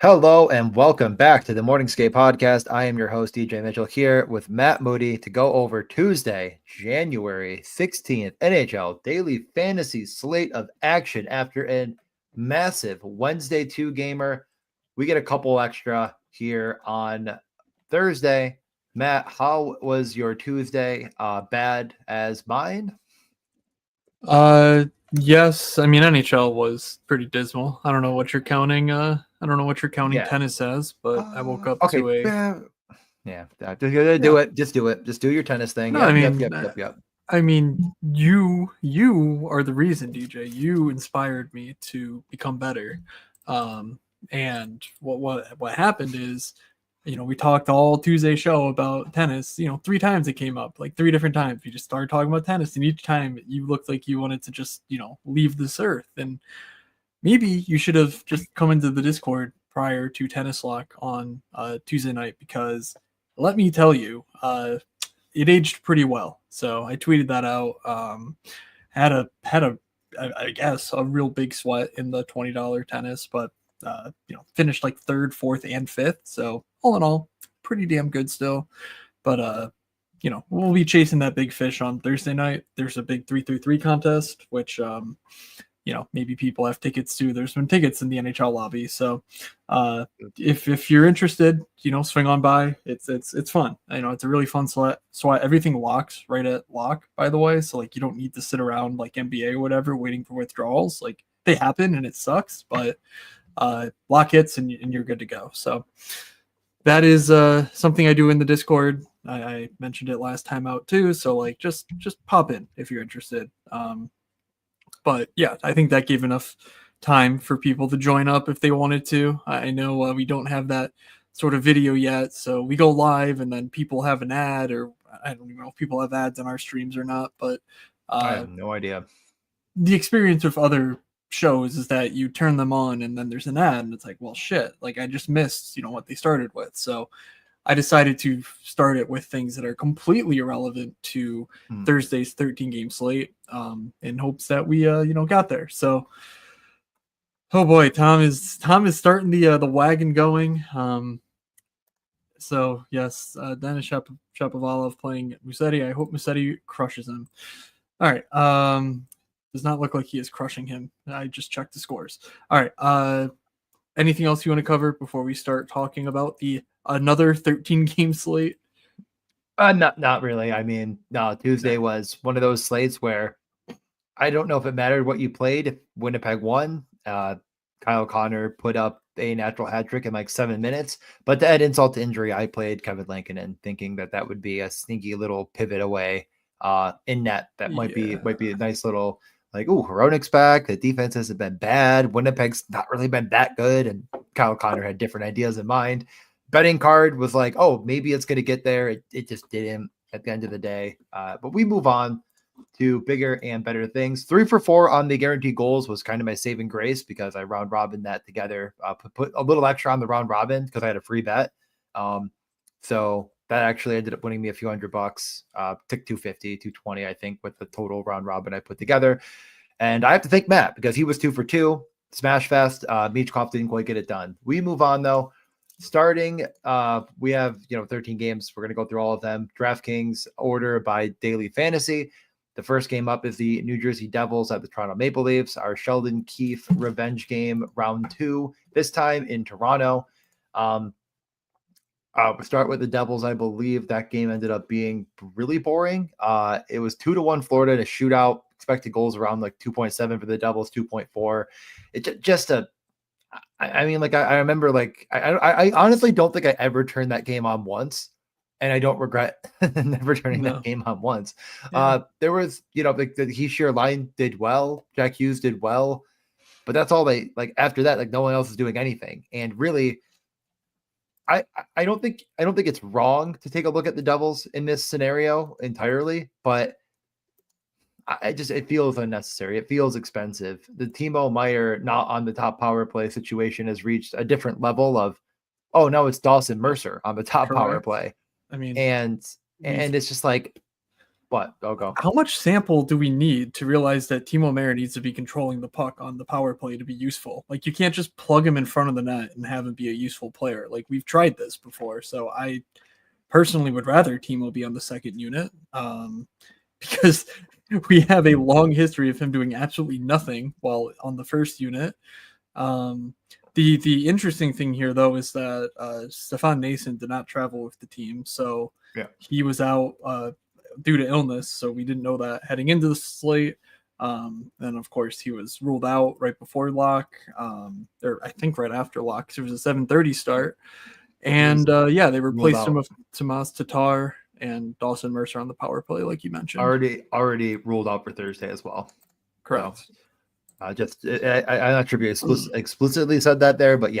Hello and welcome back to the Morningscape Podcast. I am your host, DJ Mitchell, here with Matt Moody to go over Tuesday, January 16th, NHL Daily Fantasy slate of action after a massive Wednesday two-gamer. We get a couple extra here on Thursday. Matt, how was your Tuesday? Bad as mine? Yes. I mean, NHL was pretty dismal. I don't know what you're counting. I don't know what you're counting tennis as, but I woke up Okay. to a. Do it. Just do it. Just do your tennis thing. No, Yep. I mean, you are the reason, DJ. You inspired me to become better. And what happened is, we talked all Tuesday show about tennis. 3 times it came up, like 3 different times. We just started talking about tennis, and each time you looked like you wanted to just, leave this earth. And maybe you should have just come into the Discord prior to Tennis Lock on Tuesday night, because let me tell you, it aged pretty well. So I tweeted that out. Had a I guess a real big sweat in the $20 tennis, but finished like third, fourth, and fifth. So all in all, pretty damn good still. But we'll be chasing that big fish on Thursday night. There's a big 3-3-3 contest, which maybe people have tickets to. There's been tickets in the NHL lobby. So if you're interested, swing on by. It's fun. It's a really fun sweat. Everything locks right at lock, by the way. So like you don't need to sit around like NBA or whatever waiting for withdrawals. Like they happen and it sucks, but lock hits and you're good to go. So that is something I do in the Discord. I mentioned it last time out too. So like just pop in if you're interested. But yeah, I think that gave enough time for people to join up if they wanted to. I know we don't have that sort of video yet, so we go live and then people have an ad, or I don't even know if people have ads on our streams or not. But I have no idea. The experience with other shows is that you turn them on and then there's an ad, and it's like, well, shit, like I just missed, what they started with. So I decided to start it with things that are completely irrelevant to Thursday's 13-game slate, in hopes that we, got there. So, oh boy, Tom is starting the wagon going. So yes, Denis Shapovalov playing Musetti. I hope Musetti crushes him. All right. Does not look like he is crushing him. I just checked the scores. All right. Anything else you want to cover before we start talking about another 13-game slate? Not really. I mean, no, Tuesday was one of those slates where I don't know if it mattered what you played. If Winnipeg won, Kyle Connor put up a natural hat trick in like 7 minutes. But to add insult to injury, I played Kevin Lankinen, thinking that would be a sneaky little pivot away in net. That might be a nice little, like, ooh, Hronik's back. The defense hasn't been bad. Winnipeg's not really been that good. And Kyle Connor had different ideas in mind. Betting card was like, oh, maybe it's going to get there. It just didn't at the end of the day. But we move on to bigger and better things. 3 for 4 on the guaranteed goals was kind of my saving grace, because I round robin that together. Put a little extra on the round robin because I had a free bet. So that actually ended up winning me a few $100. Took 250, 220, I think, with the total round robin I put together. And I have to thank Matt, because he was 2 for 2. Smash Fest. Michkov didn't quite get it done. We move on though. Starting, we have 13 games. We're going to go through all of them. DraftKings order by daily fantasy. The first game up is the New Jersey Devils at the Toronto Maple Leafs. Our Sheldon Keefe revenge game, round 2, this time in Toronto. We'll start with the Devils. I believe that game ended up being really boring. It was 2-1 Florida in a shootout. Expected goals around like 2.7 for the Devils, 2.4. It just I mean, like I remember, like I honestly don't think I ever turned that game on once, and I don't regret never turning that game on once. Yeah. There was, like the Heishier line did well, Jack Hughes did well, but that's all they, like, after that, like no one else is doing anything. And really, I don't think it's wrong to take a look at the Devils in this scenario entirely, but it feels unnecessary. It feels expensive. The Timo Meier not on the top power play situation has reached a different level of, oh no, it's Dawson Mercer on the top power play. I mean, and it's just like, But I'll go. How much sample do we need to realize that Timo Meier needs to be controlling the puck on the power play to be useful? Like, you can't just plug him in front of the net and have him be a useful player. Like, we've tried this before. So I personally would rather Timo be on the second unit, because we have a long history of him doing absolutely nothing while on the first unit. The interesting thing here, though, is that Stefan Nason did not travel with the team. So he was out due to illness, so we didn't know that heading into the slate. And of course, he was ruled out right before lock, or I think right after lock, because it was a 7:30 start. And they replaced him with Tomas Tatar and Dawson Mercer on the power play, like you mentioned. Already ruled out for Thursday as well. Correct. So, I'm not sure if you explicitly said that there, but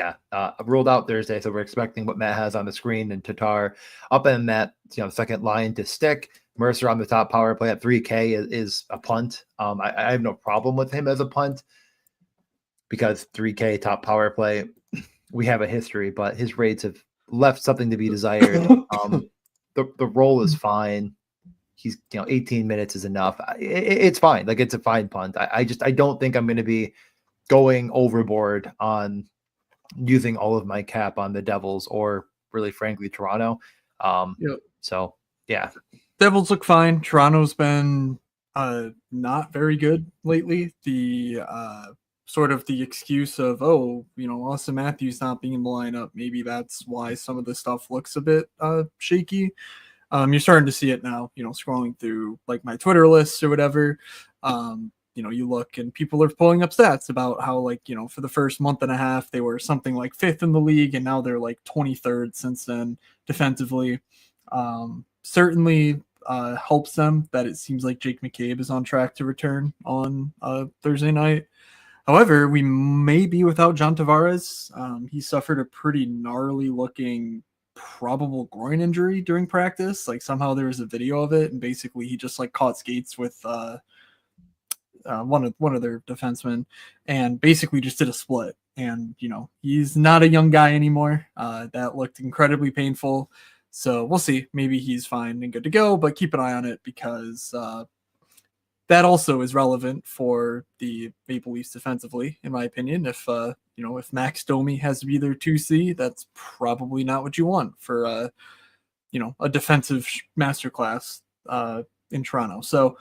ruled out Thursday. So we're expecting what Matt has on the screen, and Tatar up in that second line to stick. Mercer on the top power play at 3K is a punt. I have no problem with him as a punt because 3K top power play, we have a history, but his rates have left something to be desired. The role is fine. He's 18 minutes is enough. It's fine. Like, it's a fine punt. I don't think I'm going to be going overboard on using all of my cap on the Devils or really frankly Toronto. So yeah, Devils look fine. Toronto's been not very good lately. The sort of the excuse of, Austin Matthews not being in the lineup, maybe that's why some of the stuff looks a bit shaky. You're starting to see it now, scrolling through like my Twitter lists or whatever. You look and people are pulling up stats about how, like, for the first month and a half, they were something like 5th in the league, and now they're like 23rd since then defensively. Certainly helps them that it seems like Jake McCabe is on track to return on Thursday night. However, we may be without John Tavares. He suffered a pretty gnarly looking probable groin injury during practice. Like, somehow there was a video of it, and basically he just like caught skates with one of their defensemen and basically just did a split. And he's not a young guy anymore. That looked incredibly painful. So we'll see. Maybe he's fine and good to go, but keep an eye on it because that also is relevant for the Maple Leafs defensively, in my opinion. If if Max Domi has to be their 2C, that's probably not what you want for a defensive masterclass in Toronto. So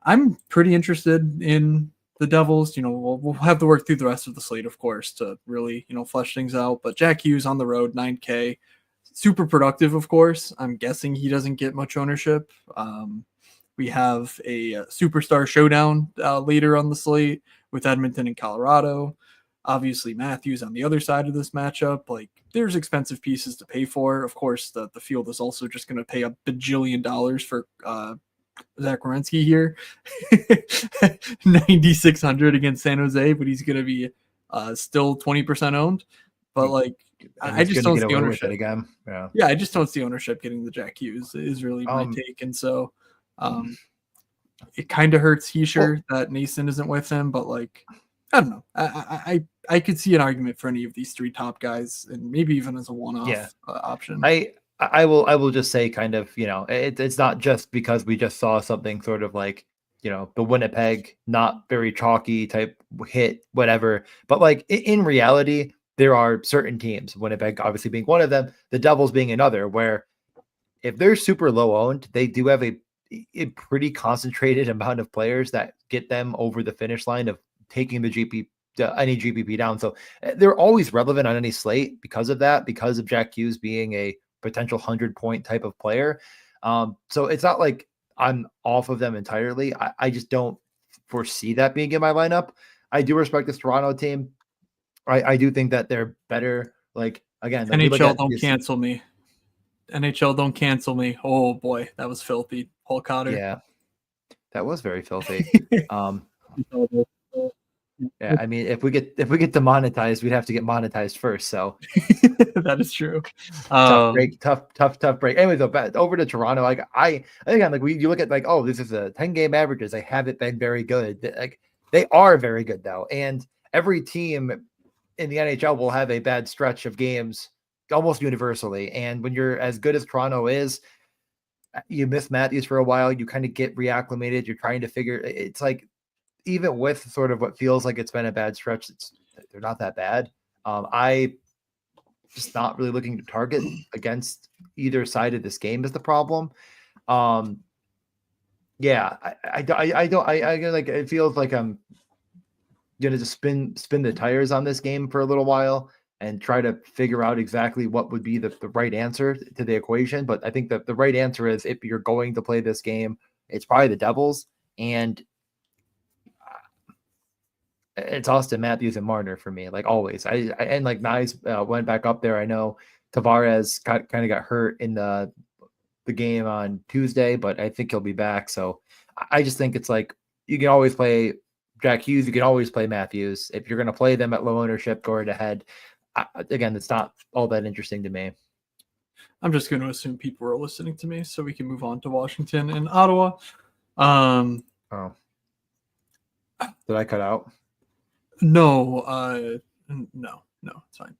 I'm pretty interested in the Devils. We'll have to work through the rest of the slate, of course, to really flesh things out. But Jack Hughes on the road, 9K, super productive, of course. I'm guessing he doesn't get much ownership. We have a superstar showdown later on the slate with Edmonton and Colorado. Obviously, Matthews on the other side of this matchup. Like, there's expensive pieces to pay for. Of course, the field is also just going to pay $1 bajillion for Zach Werenski here. 9,600 against San Jose, but he's going to be still 20% owned. But like, I just don't see ownership again. Yeah, I just don't see ownership getting the Jack Hughes is really my take. And so it kind of hurts Heischer that Nason isn't with him, but like, I don't know. I could see an argument for any of these three top guys, and maybe even as a one-off option. I will just say, kind of, it's not just because we just saw something sort of like, the Winnipeg not very chalky type hit, whatever. But like, in reality, there are certain teams, Winnipeg obviously being one of them, the Devils being another, where if they're super low owned, they do have a pretty concentrated amount of players that get them over the finish line of taking the any GPP down. So they're always relevant on any slate because of that, because of Jack Hughes being a potential 100-point type of player. So it's not like I'm off of them entirely. I just don't foresee that being in my lineup. I do respect this Toronto team. I do think that they're better. Like, again, like NHL don't cancel me. NHL don't cancel me. Oh boy, that was filthy. Paul Cotter. Yeah, that was very filthy. Yeah, I mean, if we get demonetized, we'd have to get monetized first. So that is true. Tough break. Anyway, though, back over to Toronto. Like, again, like, you look at like, oh, this is a 10-game averages. They haven't been very good. Like, they are very good though, and every team in the NHL will have a bad stretch of games almost universally. And when you're as good as Toronto is, you miss Matthews for a while, you kind of get reacclimated. You're trying to figure. It's like even with sort of what feels like it's been a bad stretch, they're not that bad. I just not really looking to target against either side of this game is the problem. Yeah, I don't like it feels like I'm gonna just spin the tires on this game for a little while and try to figure out exactly what would be the right answer to the equation. But I think that the right answer is if you're going to play this game, it's probably the Devils, and it's Austin Matthews and Marner for me, like always. And like Nyes went back up there. I know Tavares kind of got hurt in the game on Tuesday, but I think he'll be back. So I just think it's like you can always play Jack Hughes. You can always play Matthews. If you're going to play them at low ownership, go right ahead. Again, it's not all that interesting to me. I'm just going to assume people are listening to me so we can move on to Washington and Ottawa. Oh, did I cut out? No, it's fine.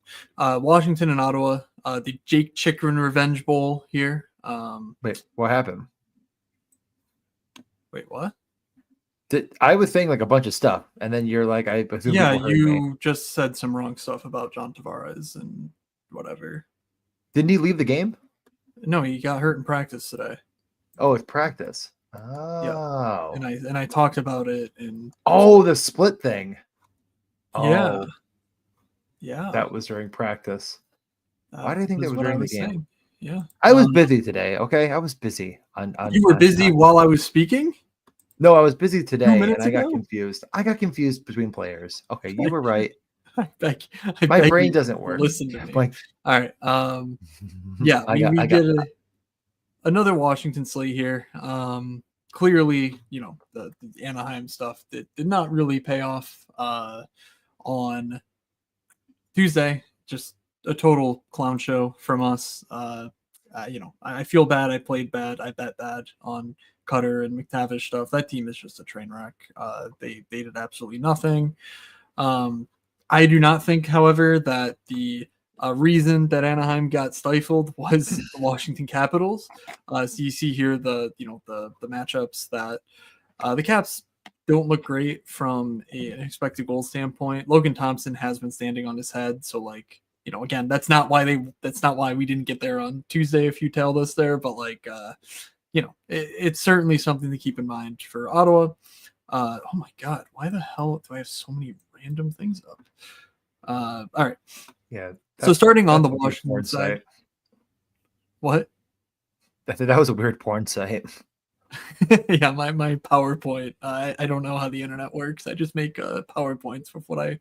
Washington and Ottawa, the Jake Chychrun Revenge Bowl here. Wait, what happened? Wait, what? I was saying like a bunch of stuff, and then you're like, I assume you just said some wrong stuff about John Tavares and whatever. Didn't he leave the game? No, he got hurt in practice today. Oh, it's practice. Oh, yeah. And I talked about it in. The split thing. Yeah, yeah. That was during practice. Why do I think that was during the game? Saying. Yeah, I was busy today. Okay, I was busy. You were busy while I was speaking. No, I was busy today, and I ago? got confused. I got confused between players. Okay, you were right. My brain doesn't work. Listen to me. All right. Yeah, I get another Washington slate here. Clearly, the Anaheim stuff that did not really pay off on Tuesday. Just a total clown show from us. I feel bad. I played bad. I bet bad on Cutter and McTavish stuff. That team is just a train wreck. They did absolutely nothing. I do not think, however, that the reason that Anaheim got stifled was the Washington Capitals. So you see here the matchups that the Caps don't look great from an expected goal standpoint. Logan Thompson has been standing on his head, so again, that's not why we didn't get there on Tuesday if you tailed us there, but it's certainly something to keep in mind for Ottawa. Oh my God, why the hell do I have so many random things up? All right. Yeah. So starting on the Washington side. What? That was a weird porn site. Yeah, my PowerPoint. I don't know how the internet works. I just make PowerPoints with what I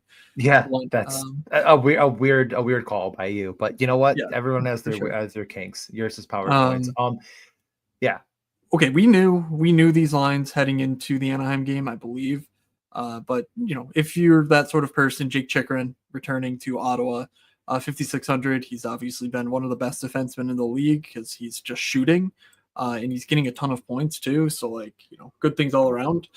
want. That's a weird call by you. But you know what? Yeah, everyone has their kinks. Yours is PowerPoints. Yeah. Okay, we knew these lines heading into the Anaheim game, I believe. But if you're that sort of person, Jake Chychrun returning to Ottawa, 5,600. He's obviously been one of the best defensemen in the league because he's just shooting. And he's getting a ton of points too. So good things all around.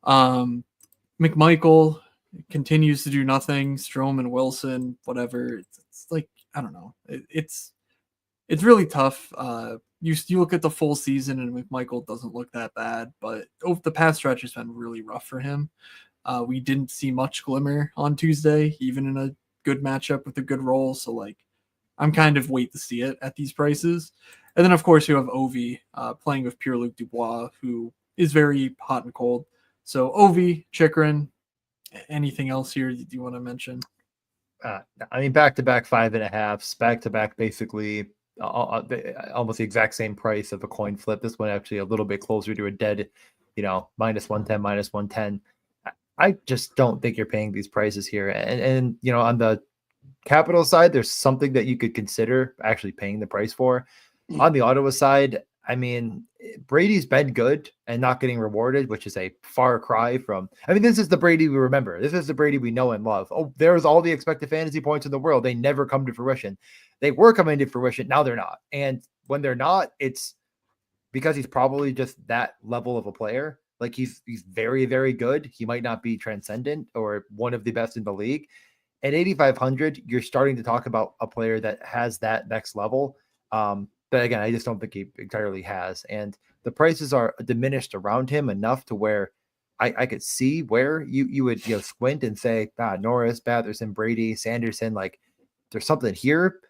McMichael continues to do nothing. Strome and Wilson, whatever. It's like, I don't know. It's really tough. You look at the full season and McMichael doesn't look that bad, but over the past stretch has been really rough for him. We didn't see much glimmer on Tuesday, even in a good matchup with a good role. So I'm kind of wait to see it at these prices. And then, of course, you have Ovi playing with Pierre-Luc Dubois, who is very hot and cold. So Ovi, Chychrun, anything else here do you want to mention? Back-to-back 5.5s, back-to-back basically almost the exact same price of a coin flip. This one actually a little bit closer to a dead, minus 110, minus 110. I just don't think you're paying these prices here. And on the Capital side, there's something that you could consider actually paying the price for. On the Ottawa side, Brady's been good and not getting rewarded, which is a far cry from. This is the Brady we remember. This is the Brady we know and love. Oh, there's all the expected fantasy points in the world. They never come to fruition. They were coming to fruition. Now they're not. And when they're not, it's because he's probably just that level of a player. He's very, very good. He might not be transcendent or one of the best in the league. At 8,500, you're starting to talk about a player that has that next level. But again, I just don't think he entirely has. And the prices are diminished around him enough to where I could see where you would squint and say, Norris, Batherson, Brady, Sanderson, like there's something here.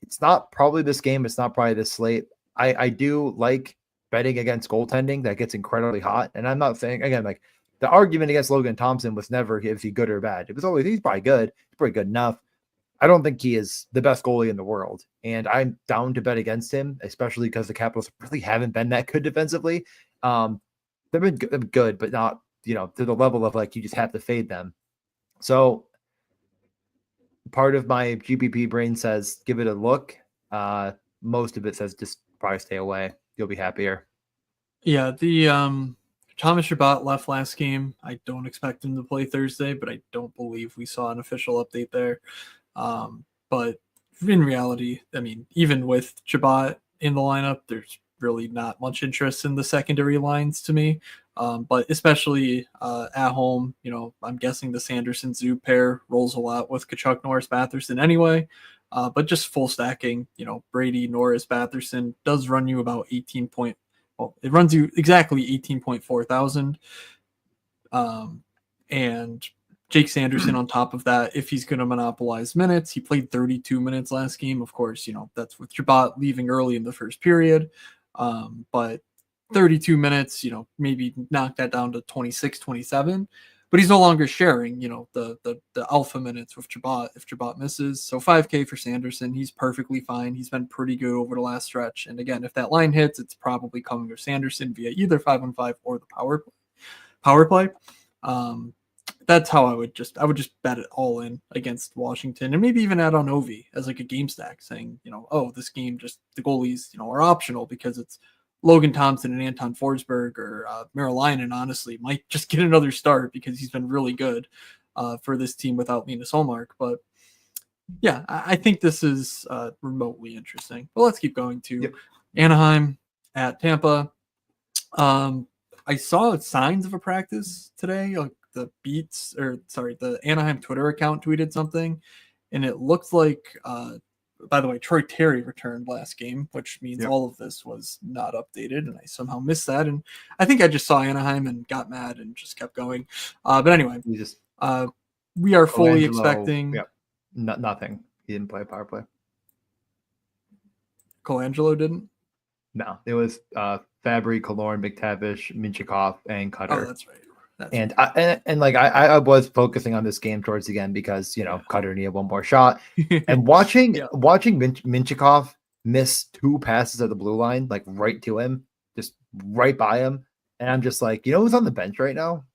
It's not probably this game. It's not probably this slate. I do like betting against goaltending that gets incredibly hot. And I'm not saying, again, like the argument against Logan Thompson was never if he good or bad. It was always he's probably good. He's pretty good enough. I don't think he is the best goalie in the world. And I'm down to bet against him, especially because the Capitals really haven't been that good defensively. They've been good, but not, to the level of like you just have to fade them. So part of my GPP brain says give it a look. Most of it says just probably stay away. You'll be happier. Yeah, the Thomas Chabot left last game. I don't expect him to play Thursday, but I don't believe we saw an official update there. But in reality, I mean, even with Chabot in the lineup, there's really not much interest in the secondary lines to me. But especially at home, I'm guessing the Sanderson-Zub pair rolls a lot with Tkachuk, Norris, Batherson anyway. But just full stacking, Brady, Norris, Batherson does run you about it runs you exactly 18.4 thousand. And Jake Sanderson on top of that, if he's going to monopolize minutes, he played 32 minutes last game. Of course, that's with Chabot leaving early in the first period. But 32 minutes, maybe knock that down to 26, 27. But he's no longer sharing, the alpha minutes with Chabot if Chabot misses. So 5K for Sanderson, he's perfectly fine. He's been pretty good over the last stretch. And again, if that line hits, it's probably coming to Sanderson via either 5-on-5 or the power play. That's how I would just bet it all in against Washington, and maybe even add on Ovi as like a game stack, saying, this game just the goalies, are optional because it's Logan Thompson and Anton Forsberg or Merrilainen, honestly, might just get another start because he's been really good for this team without Linus Ullmark. But yeah, I think this is remotely interesting. But let's keep going to Anaheim at Tampa. I saw signs of a practice today. Like the Anaheim Twitter account tweeted something, and it looked like by the way, Troy Terry returned last game, which means all of this was not updated, and I somehow missed that. And I think I just saw Anaheim and got mad and just kept going. But anyway, we are fully expecting. Yeah, nothing. He didn't play power play. Colangelo didn't? No, it was Fabry, Killorn, McTavish, Minchikov, and Cutter. Oh, that's right. I was focusing on this game towards the end because Cutter needed one more shot, and watching Minchikov miss two passes at the blue line, like right to him, just right by him, and I'm just like, who's on the bench right now?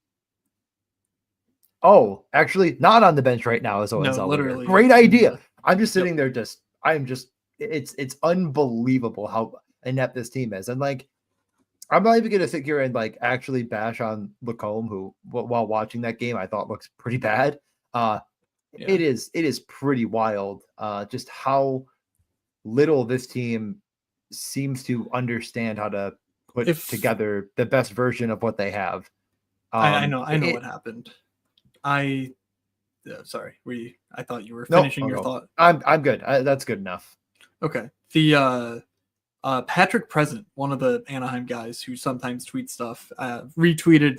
Oh, actually, not on the bench right now is Owen Zellweger. Literally, great idea. I'm just sitting there, it's unbelievable how inept this team is, and like. I'm not even going to sit here and like actually bash on Lacombe, who while watching that game, I thought looks pretty bad. It is pretty wild. Just how little this team seems to understand how to put together the best version of what they have. I know what happened. Sorry, I thought you were finishing your thought. I'm good. That's good enough. Okay. The Patrick Present, one of the Anaheim guys who sometimes tweets stuff, retweeted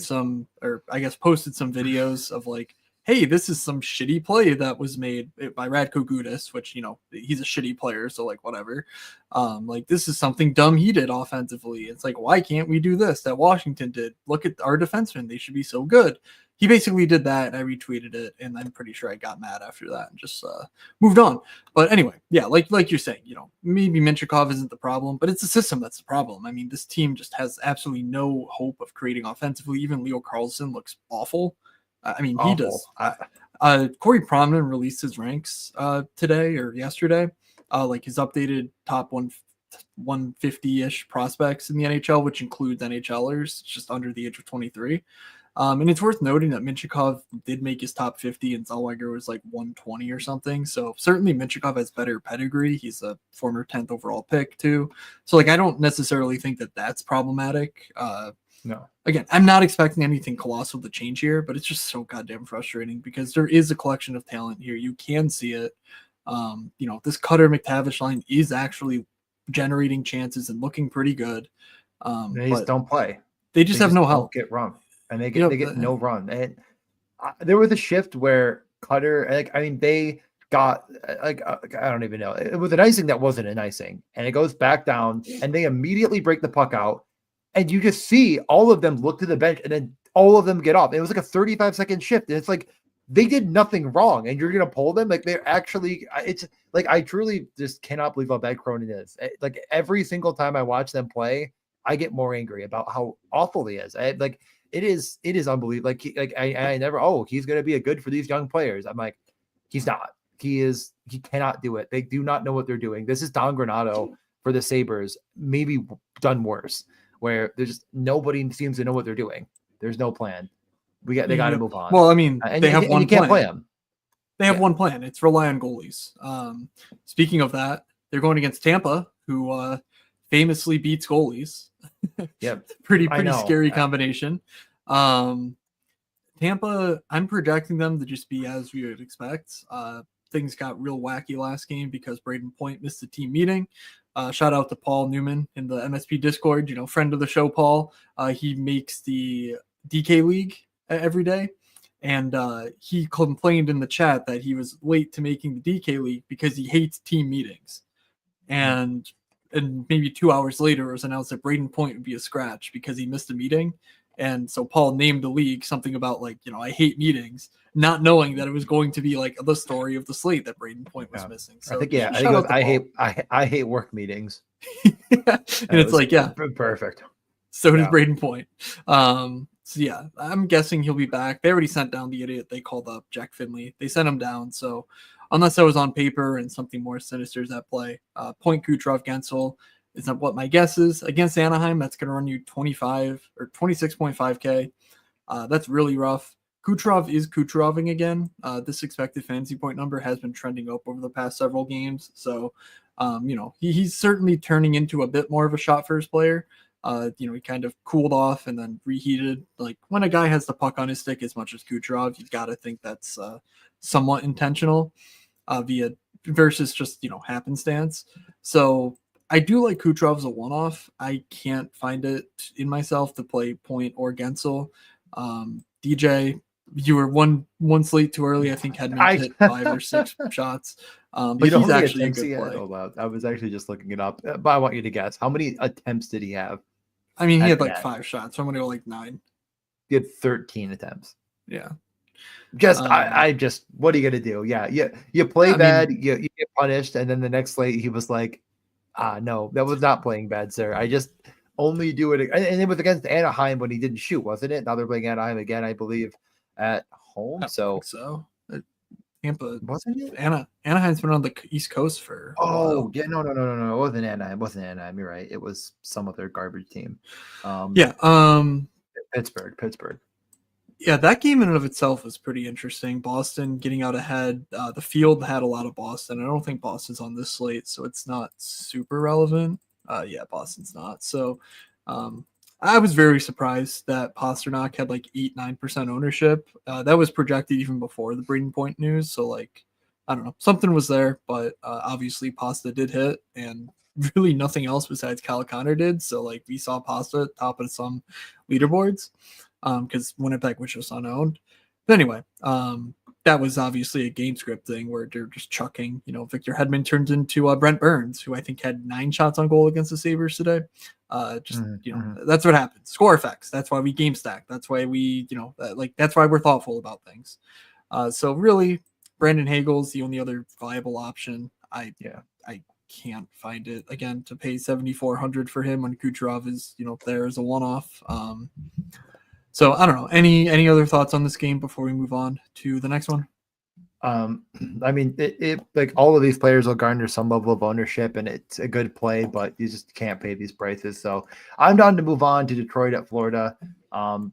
posted some videos of like, hey, this is some shitty play that was made by Radko Gudas, which, he's a shitty player, so like whatever. Like this is something dumb he did offensively. It's like, why can't we do this that Washington did? Look at our defensemen. They should be so good. He basically did that, and I retweeted it, and I'm pretty sure I got mad after that and just moved on. But anyway, yeah, like you're saying, maybe Minchikov isn't the problem, but it's the system that's the problem. I mean, this team just has absolutely no hope of creating offensively. Even Leo Carlson looks awful. I mean, awful. He does. Corey Promen released his ranks today or yesterday, like his updated top 150-ish prospects in the NHL, which includes NHLers just under the age of 23. And it's worth noting that Minchikov did make his top 50 and Zellweger was like 120 or something. So certainly Minchikov has better pedigree. He's a former 10th overall pick too. So like, I don't necessarily think that that's problematic. No. Again, I'm not expecting anything colossal to change here, but it's just so goddamn frustrating because there is a collection of talent here. You can see it. This Cutter McTavish line is actually generating chances and looking pretty good. They just But don't play. they just have no don't help. get run, and they Yep. get no run. And there was a shift where Cutter, like, I mean, they got like I don't even know. It was an icing that wasn't an icing, and it goes back down, and they immediately break the puck out, and you just see all of them look to the bench, and then all of them get off. It was like a 35-second shift, and it's like they did nothing wrong, and you're gonna pull them. Like, they're actually, it's like, I truly just cannot believe how bad Cronin is. Like, every single time I watch them play, I get more angry about how awful he is. Like, it is unbelievable. Like, I never, he's gonna be a good for these young players. I'm like, he's not. He cannot do it. They do not know what they're doing. This is Don Granato for the Sabres, maybe done worse, where there's just nobody seems to know what they're doing. There's no plan. They got to move on. Well, I mean, they have one you can't plan. Play them. They have one plan. It's rely on goalies. Speaking of that, they're going against Tampa, who famously beats goalies. Yep. pretty scary combination. Tampa, I'm projecting them to just be as we would expect. Things got real wacky last game because Braden Point missed the team meeting. Shout out to Paul Newman in the MSP Discord, friend of the show, Paul. He makes the DK League every day. And he complained in the chat that he was late to making the DK League because he hates team meetings. And maybe 2 hours later, it was announced that Braden Point would be a scratch because he missed a meeting. And so Paul named the league something about I hate meetings, not knowing that it was going to be like the story of the slate that Braden Point was missing. So I hate work meetings. And it's perfect. So does Braden Point. So yeah, I'm guessing he'll be back. They already sent down the idiot they called up, Jack Finley. They sent him down. So unless that was on paper and something more sinister is at play, Point, Kucherov, Gensel is what my guess is. Against Anaheim, that's going to run you 25 or 26.5K. That's really rough. Kucherov is Kucheroving again. This expected fantasy point number has been trending up over the past several games. So, he's certainly turning into a bit more of a shot first player. He kind of cooled off and then reheated. Like, when a guy has the puck on his stick as much as Kucherov, you've got to think that's somewhat intentional versus just, happenstance. So I do like Kucherov as a one-off. I can't find it in myself to play Point or Gensel. DJ, you were one slate too early. I think Hedman hit 5 or 6 shots. But he's actually a good play. I was actually just looking it up, but I want you to guess. How many attempts did he have? I mean, he had 5 shots, so I'm going to go 9. He had 13 attempts. Yeah. I just, what are you going to do? Yeah. You play bad, you get punished. And then the next slate, he was like, no, that was not playing bad, sir. I just only do it. And it was against Anaheim when he didn't shoot, wasn't it? Now they're playing Anaheim again, I believe, at home. So Tampa, wasn't it? Anaheim's been on the East Coast for a while. Yeah, no. It wasn't Anaheim. You're right. It was some other garbage team. Pittsburgh. Yeah, that game in and of itself was pretty interesting. Boston getting out ahead. The field had a lot of Boston. I don't think Boston's on this slate, so it's not super relevant. Boston's not. So I was very surprised that Pasternak had 8-9% ownership. That was projected even before the Braden Point news. So I don't know, something was there, but obviously Pasta did hit, and really nothing else besides Kyle Connor did. So we saw Pasta top of some leaderboards because Winnipeg was just unowned. But anyway, that was obviously a game script thing where they're just chucking. Victor Hedman turns into Brent Burns, who I think had 9 shots on goal against the Sabres today. That's what happens. Score effects. That's why we game stack. That's why we, that's why we're thoughtful about things. So really, Brandon Hagel's the only other viable option. I can't find it again to pay $7,400 for him when Kucherov is, there as a one-off. So I don't know. Any other thoughts on this game before we move on to the next one? I mean, it all of these players will garner some level of ownership, and it's a good play, but you just can't pay these prices. So I'm down to move on to Detroit at Florida. Again,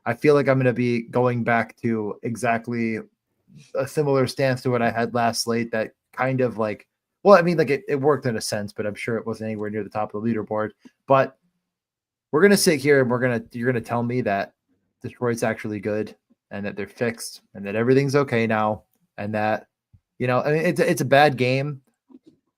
I feel like I'm going to be going back to exactly a similar stance to what I had last slate. That kind of it worked in a sense, but I'm sure it wasn't anywhere near the top of the leaderboard. But we're going to sit here and you're going to tell me that Detroit's actually good and that they're fixed and that everything's okay now. And that, it's a bad game,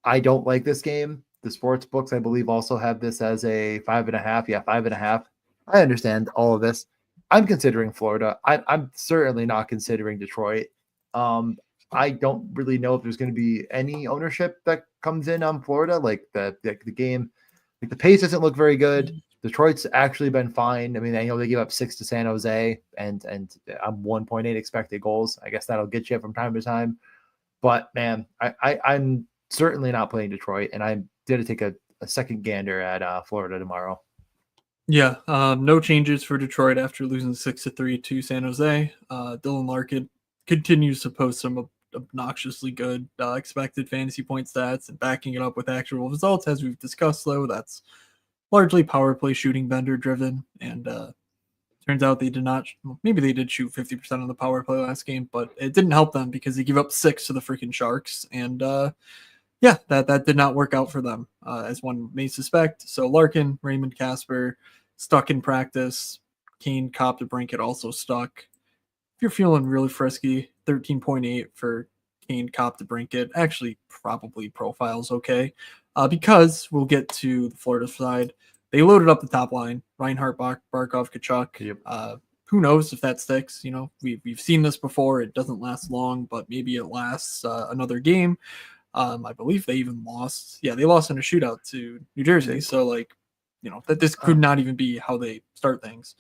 I don't like this game. The sports books, I believe, also have this as a 5.5. Yeah, 5.5. I understand all of this. I'm considering Florida. I'm certainly not considering Detroit. I don't really know if there's going to be any ownership that comes in on Florida. Like the game, like the pace doesn't look very good. Detroit's actually been fine. I mean, I know they gave up 6 to San Jose and 1.8 expected goals. I guess that'll get you from time to time. But man, I'm certainly not playing Detroit, and I'm going to take a second gander at Florida tomorrow. Yeah, no changes for Detroit after losing 6-3 to San Jose. Dylan Larkin continues to post some obnoxiously good expected fantasy point stats and backing it up with actual results, as we've discussed. Though that's largely power play shooting vendor driven, and turns out they did not. Maybe they did shoot 50% on the power play last game, but it didn't help them because they gave up 6 to the freaking Sharks, and yeah, that did not work out for them, as one may suspect. So Larkin, Raymond Casper, stuck in practice. Kane, Cop to Brinkett also stuck. If you're feeling really frisky, 13.8 for Kane, Cop to Brinkett. Actually, probably profiles okay, because we'll get to the Florida side. They loaded up the top line. Reinhart, Barkov, Kachuk. Yep. Who knows if that sticks? You know, we've seen this before. It doesn't last long, but maybe it lasts another game. I believe they even lost. Yeah, they lost in a shootout to New Jersey. So, like, you know, that this could not even be how they start things.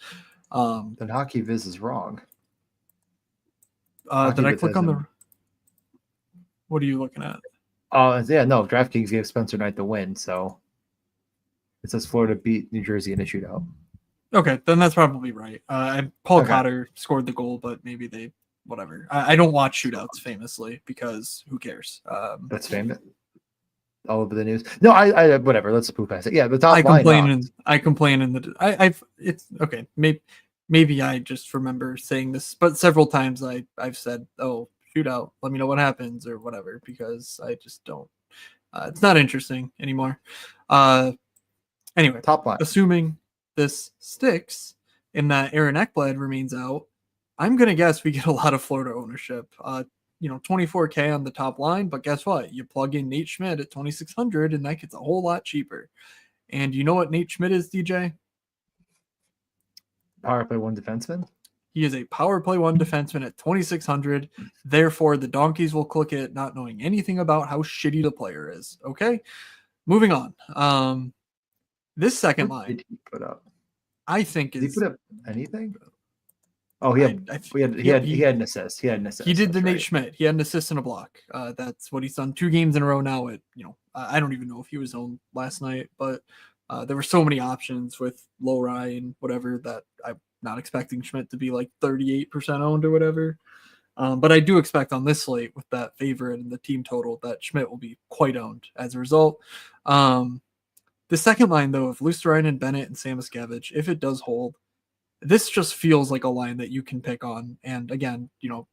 Then Hockey Viz is wrong. Did I click on the? What are you looking at? Oh, yeah, no. DraftKings gave Spencer Knight the win, so it says Florida beat New Jersey in a shootout. Okay, then that's probably right. Paul Cotter scored the goal, but maybe they whatever. I don't watch shootouts famously because who cares? That's famous. All over the news. No, I whatever. Let's poo past it. Yeah, the top I line. I complain in the. I've it's okay. Maybe I just remember saying this, but several times I've said, "Oh, shootout. Let me know what happens" or whatever, because I just don't. It's not interesting anymore. Anyway, top line. Assuming this sticks and that Aaron Ekblad remains out, I'm gonna guess we get a lot of Florida ownership. 24K on the top line, but guess what? You plug in Nate Schmidt at 2,600, and that gets a whole lot cheaper. And you know what Nate Schmidt is, DJ? Power play one defenseman. He is a power play one defenseman at 2,600. Therefore, the Donkeys will click it, not knowing anything about how shitty the player is. Okay, moving on. This second line, did he put up? I think did he put up anything? Oh, he had an assist. He had an assist. He did the Nate Schmidt. He had an assist and a block. That's what he's done 2 games in a row now. I don't even know if he was owned last night, but there were so many options with Lowry and whatever that I'm not expecting Schmidt to be like 38% owned or whatever. But I do expect on this slate with that favorite and the team total that Schmidt will be quite owned as a result. The second line, though, of Luostarinen, Bennett, and Samoskevich, if it does hold, this just feels like a line that you can pick on. And again,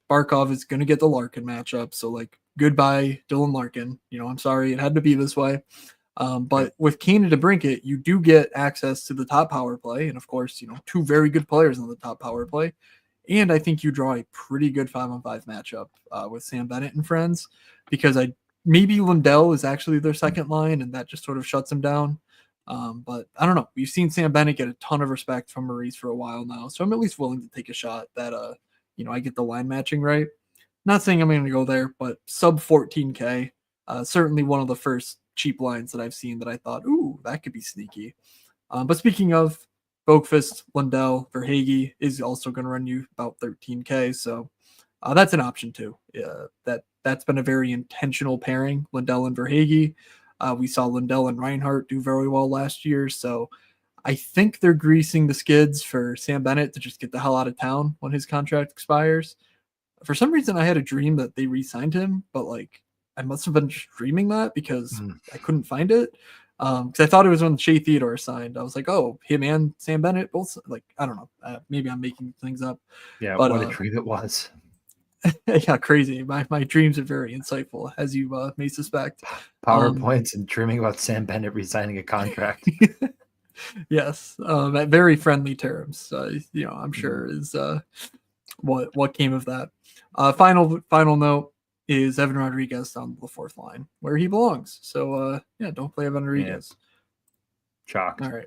Barkov is going to get the Larkin matchup. So, like, goodbye, Dylan Larkin. I'm sorry it had to be this way. But with Kane and DeBrincat, you do get access to the top power play. And, of course, 2 very good players on the top power play. And I think you draw a pretty good 5-on-5 matchup with Sam Bennett and friends, because maybe Lundell is actually their second line, and that just sort of shuts them down. But I don't know. We've seen Sam Bennett get a ton of respect from Maurice for a while now, so I'm at least willing to take a shot that I get the line matching right. Not saying I'm going to go there, but sub 14K, certainly one of the first cheap lines that I've seen that I thought, ooh, that could be sneaky. But speaking of, Boqvist, Lundell, Verhaeghe is also going to run you about 13K, so that's an option too. That's been a very intentional pairing, Lundell and Verhaeghe. We saw Lundell and Reinhart do very well last year, so I think they're greasing the skids for Sam Bennett to just get the hell out of town when his contract expires. For some reason, I had a dream that they re-signed him, but I must have been just dreaming that because I couldn't find it. Because I thought it was when Shea Theodore signed. I was like, oh, him and Sam Bennett both. I don't know. Maybe I'm making things up. Yeah, but, what a dream it was. Yeah, crazy. My dreams are very insightful, as you may suspect. PowerPoints and dreaming about Sam Bennett resigning a contract. Yes, at very friendly terms. I'm sure is what came of that. Final note. is Evan Rodriguez down the fourth line where he belongs. So don't play Evan Rodriguez. Chalked. All right.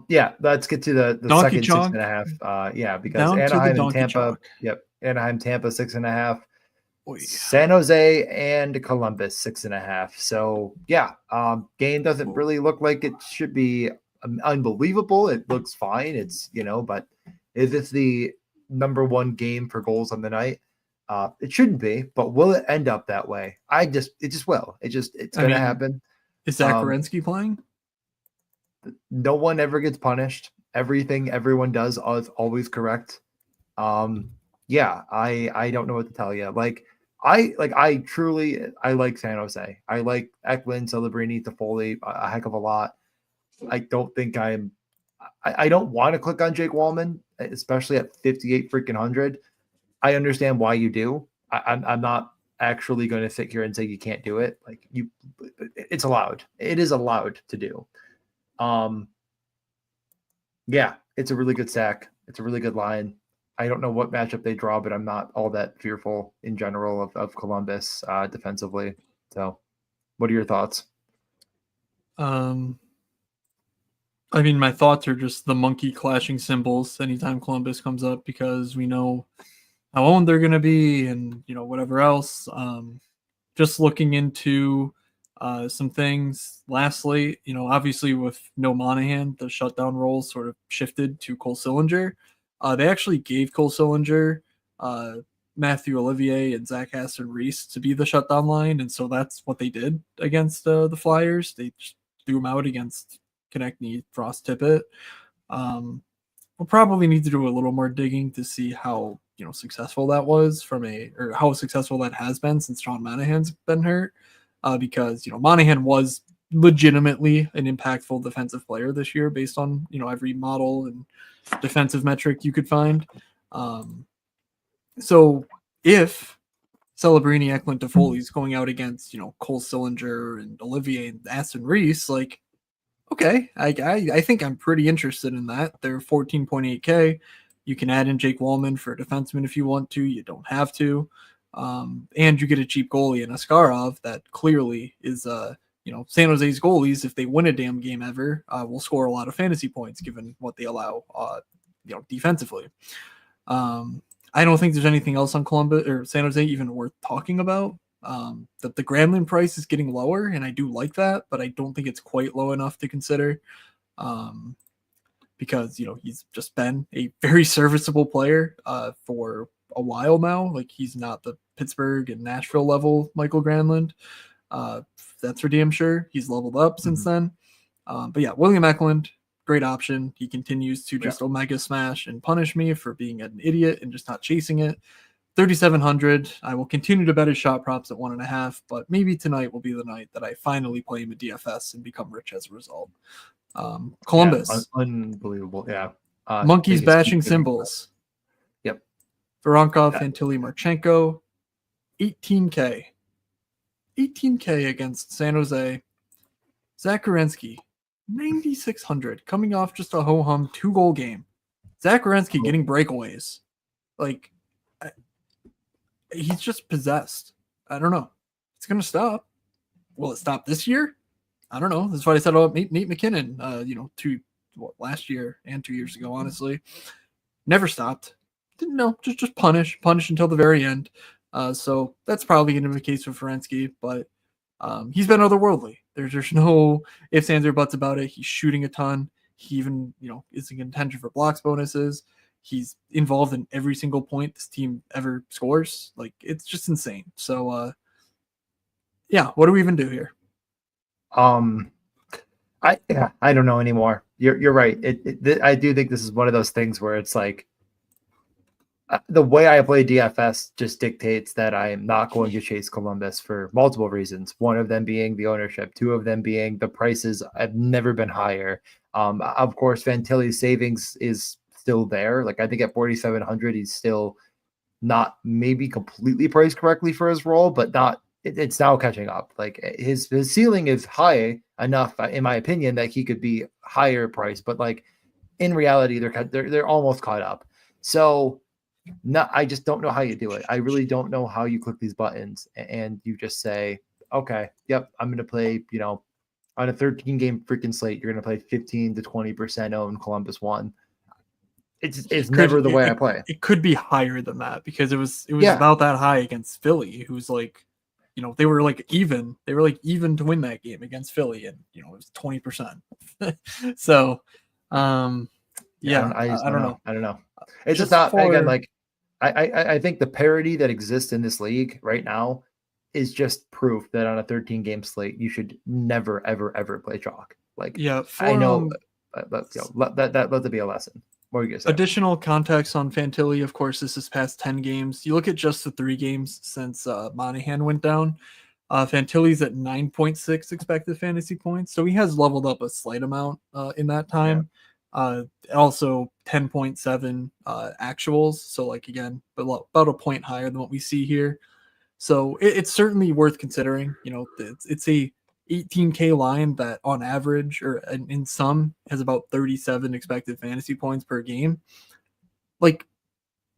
Yeah, let's get to the Donkey second chalk. 6.5. Yeah, because Down to the Anaheim and donkey Tampa. chalk. Yep, Anaheim, Tampa 6.5. Oy. San Jose and Columbus 6.5. So yeah, game doesn't really look like it should be unbelievable. It looks fine. It's but is this the number one game for goals on the night? It shouldn't be, but will it end up that way? It just will. It's gonna happen. Is Zach Werenski playing? No one ever gets punished. Everything everyone does is always correct. Yeah, I don't know what to tell you. I like San Jose. I like Eklund, Celebrini, Toffoli a heck of a lot. I don't think I don't want to click on Jake Wallman, especially at 58 freaking hundred. I understand why you do. I'm not actually going to sit here and say you can't do it. It's allowed. It is allowed to do. Yeah, it's a really good stack. It's a really good line. I don't know what matchup they draw, but I'm not all that fearful in general of Columbus defensively. So, what are your thoughts? My thoughts are just the monkey clashing cymbals anytime Columbus comes up because we know how owned they're going to be and, whatever else. Just looking into some things lastly, obviously with no Monahan, the shutdown role sort of shifted to Cole Sillinger. They actually gave Cole Sillinger, Matthew Olivier, and Zach Aston Reese to be the shutdown line, and so that's what they did against the Flyers. They just threw them out against Konechny, Frost, Tippett. We'll probably need to do a little more digging to see how successful that was or how successful that has been since Sean Monahan's been hurt. Because Monahan was legitimately an impactful defensive player this year based on every model and defensive metric you could find. So if Celebrini, Eklund, Toffoli is going out against Cole Sillinger and Olivier and Aston Reese, okay, I think I'm pretty interested in that. They're 14.8K. You can add in Jake Wallman for a defenseman if you want to. You don't have to. And you get a cheap goalie in Askarov that clearly is, San Jose's goalies, if they win a damn game ever, will score a lot of fantasy points given what they allow, defensively. I don't think there's anything else on Columbus or San Jose even worth talking about. That the Granlund price is getting lower, and I do like that, but I don't think it's quite low enough to consider. Because he's just been a very serviceable player for a while now. He's not the Pittsburgh and Nashville level Michael Granlund. That's for damn sure. He's leveled up since then. But yeah, William Eklund, great option. He continues to just omega smash and punish me for being an idiot and just not chasing it. 3,700. I will continue to bet his shot props at 1.5, but maybe tonight will be the night that I finally play him at DFS and become rich as a result. Columbus. Unbelievable. Yeah. Monkeys bashing cymbals. Yep. Voronkov, Fantilli, Marchenko. 18K. 18K against San Jose. Zach Werenski, 9,600, coming off just a ho-hum 2-goal game. Zach Werenski getting breakaways. He's just possessed. I don't know. It's going to stop. Will it stop this year? I don't know. That's what I said about Nate McKinnon, last year and 2 years ago, honestly. Never stopped. Didn't know. Just punish until the very end. So that's probably going to be the case with Werenski, but he's been otherworldly. There's no ifs, ands, or buts about it. He's shooting a ton. He even, is in contention for blocks bonuses. He's involved in every single point this team ever scores. It's just insane. So, what do we even do here? I don't know anymore. You're right. I do think this is one of those things where it's the way I play DFS just dictates that I am not going to chase Columbus for multiple reasons. One of them being the ownership, two of them being the prices have never been higher. Of course, Fantilli's savings is still there. I think at 4,700, he's still not maybe completely priced correctly for his role, but not. It's now catching up. His ceiling is high enough, in my opinion, that he could be higher priced. But in reality, they're almost caught up. So No, I just don't know how you do it. I really don't know how you click these buttons and you just say, okay, yep, I'm going to play, on a 13 game freaking slate, you're going to play 15 to 20% own Columbus one. It's never the way I play. It could be higher than that because it was Yeah. about that high against Philly, who's like, they were like even. They were like even to win that game against Philly, and it was 20%. So, yeah, I don't know. I don't know. It's just Just not, again, for like I think the parity that exists in this league right now is just proof that on a 13 game slate you should never ever ever play chalk. Like yeah I for know, let it be a lesson. What are you gonna say? additional context on Fantilli, of course, this is past 10 games. You look at just the 3 games since Monahan went down. Fantilli's at 9.6 expected fantasy points, so he has leveled up a slight amount in that time. Also 10.7 actuals, so like again, about a point higher than what we see here. So it's certainly worth considering. It's a 18K line that on average or in some has about 37 expected fantasy points per game. Like,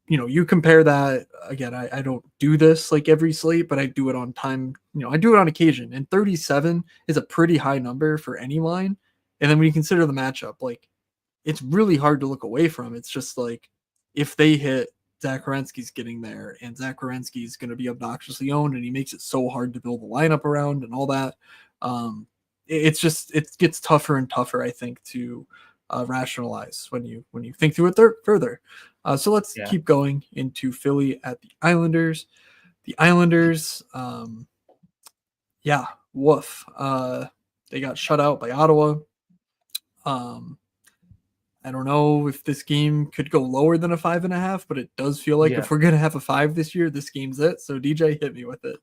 you compare that again. I don't do this like every slate, but I do it on time. I do it on occasion, and 37 is a pretty high number for any line. And then when you consider the matchup, like it's really hard to look away from. It's just like if they hit, Zach Werenski's getting there, and Zach Werenski's going to be obnoxiously owned, and he makes it so hard to build a lineup around and all that. It gets tougher and tougher, I think, to rationalize when you think through it further. So let's keep going into Philly at the Islanders. The Islanders, woof. They got shut out by Ottawa. I don't know if this game could go lower than a 5.5, but it does feel like if we're gonna have a 5 this year, this game's it. So DJ, hit me with it.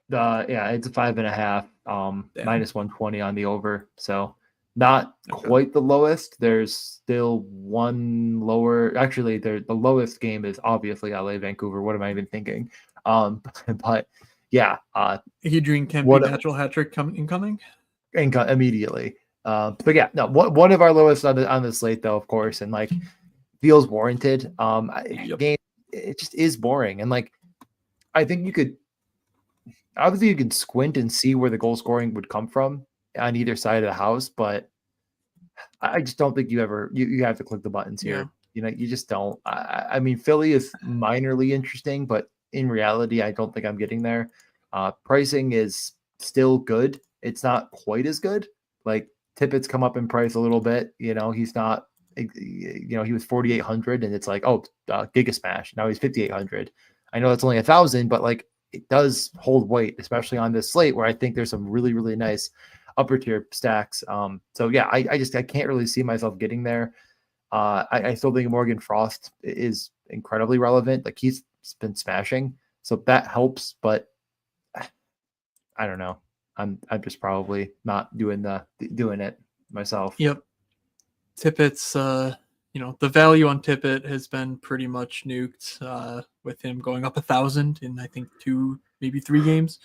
It's a 5.5, minus 120 on the over. So not quite the lowest. There's still one lower. Actually, the lowest game is obviously LA Vancouver. What am I even thinking? But yeah, Adrian Kempe natural hat trick incoming immediately. But yeah, no, one of our lowest on the slate though, of course, and like feels warranted. Game, it just is boring, and like I think you could squint and see where the goal scoring would come from on either side of the house, but I just don't think you have to click the buttons here. You just don't. I mean, Philly is minorly interesting, but in reality, I don't think I'm getting there. Pricing is still good. It's not quite as good. Like Tippett's come up in price a little bit. He's not. He was 4,800, and it's like, Giga Smash. Now he's 5,800. I know that's only 1,000, but like it does hold weight, especially on this slate where I think there's some really really nice upper tier stacks. So yeah, I can't really see myself getting there. I still think Morgan Frost is incredibly relevant. Like he's been smashing, so that helps. But I don't know. I'm just probably not doing it myself. Yep. Tippett's, the value on Tippett has been pretty much nuked with him going up 1,000 in I think 2, maybe 3 games.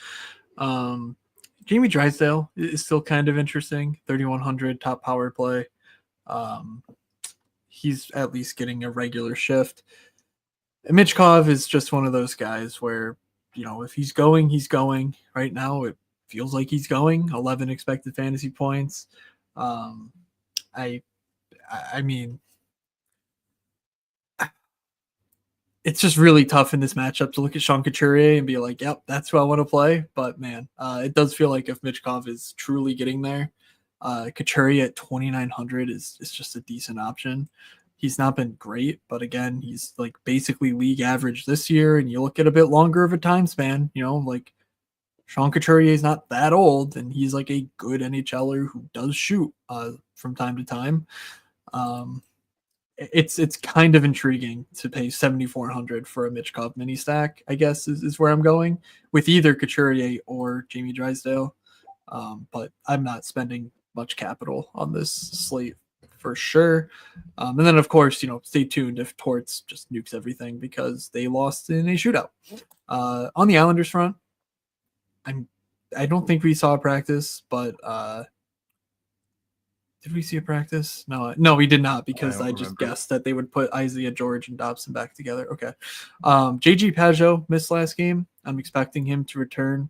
Jamie Drysdale is still kind of interesting. 3,100 top power play. He's at least getting a regular shift. And Michkov is just one of those guys where, if he's going, he's going. Right now, it feels like he's going. 11 expected fantasy points. I mean, it's just really tough in this matchup to look at Sean Couturier and be like, yep, that's who I want to play. But man, it does feel like if Michkov is truly getting there, Couturier at 2,900 is just a decent option. He's not been great, but again, he's like basically league average this year. And you look at a bit longer of a time span, like Sean Couturier is not that old, and he's like a good NHLer who does shoot from time to time. It's kind of intriguing to pay 7,400 for a Michkov mini stack, I guess is where I'm going with either Couturier or Jamie Drysdale. But I'm not spending much capital on this slate for sure. And then of course, stay tuned if Torts just nukes everything because they lost in a shootout. On the Islanders front, I don't think we saw practice, but Did we see a practice? No, we did not, because I just remember. guessed that they would put Isaiah George and Dobson back together. Okay. JG Pajot missed last game. I'm expecting him to return.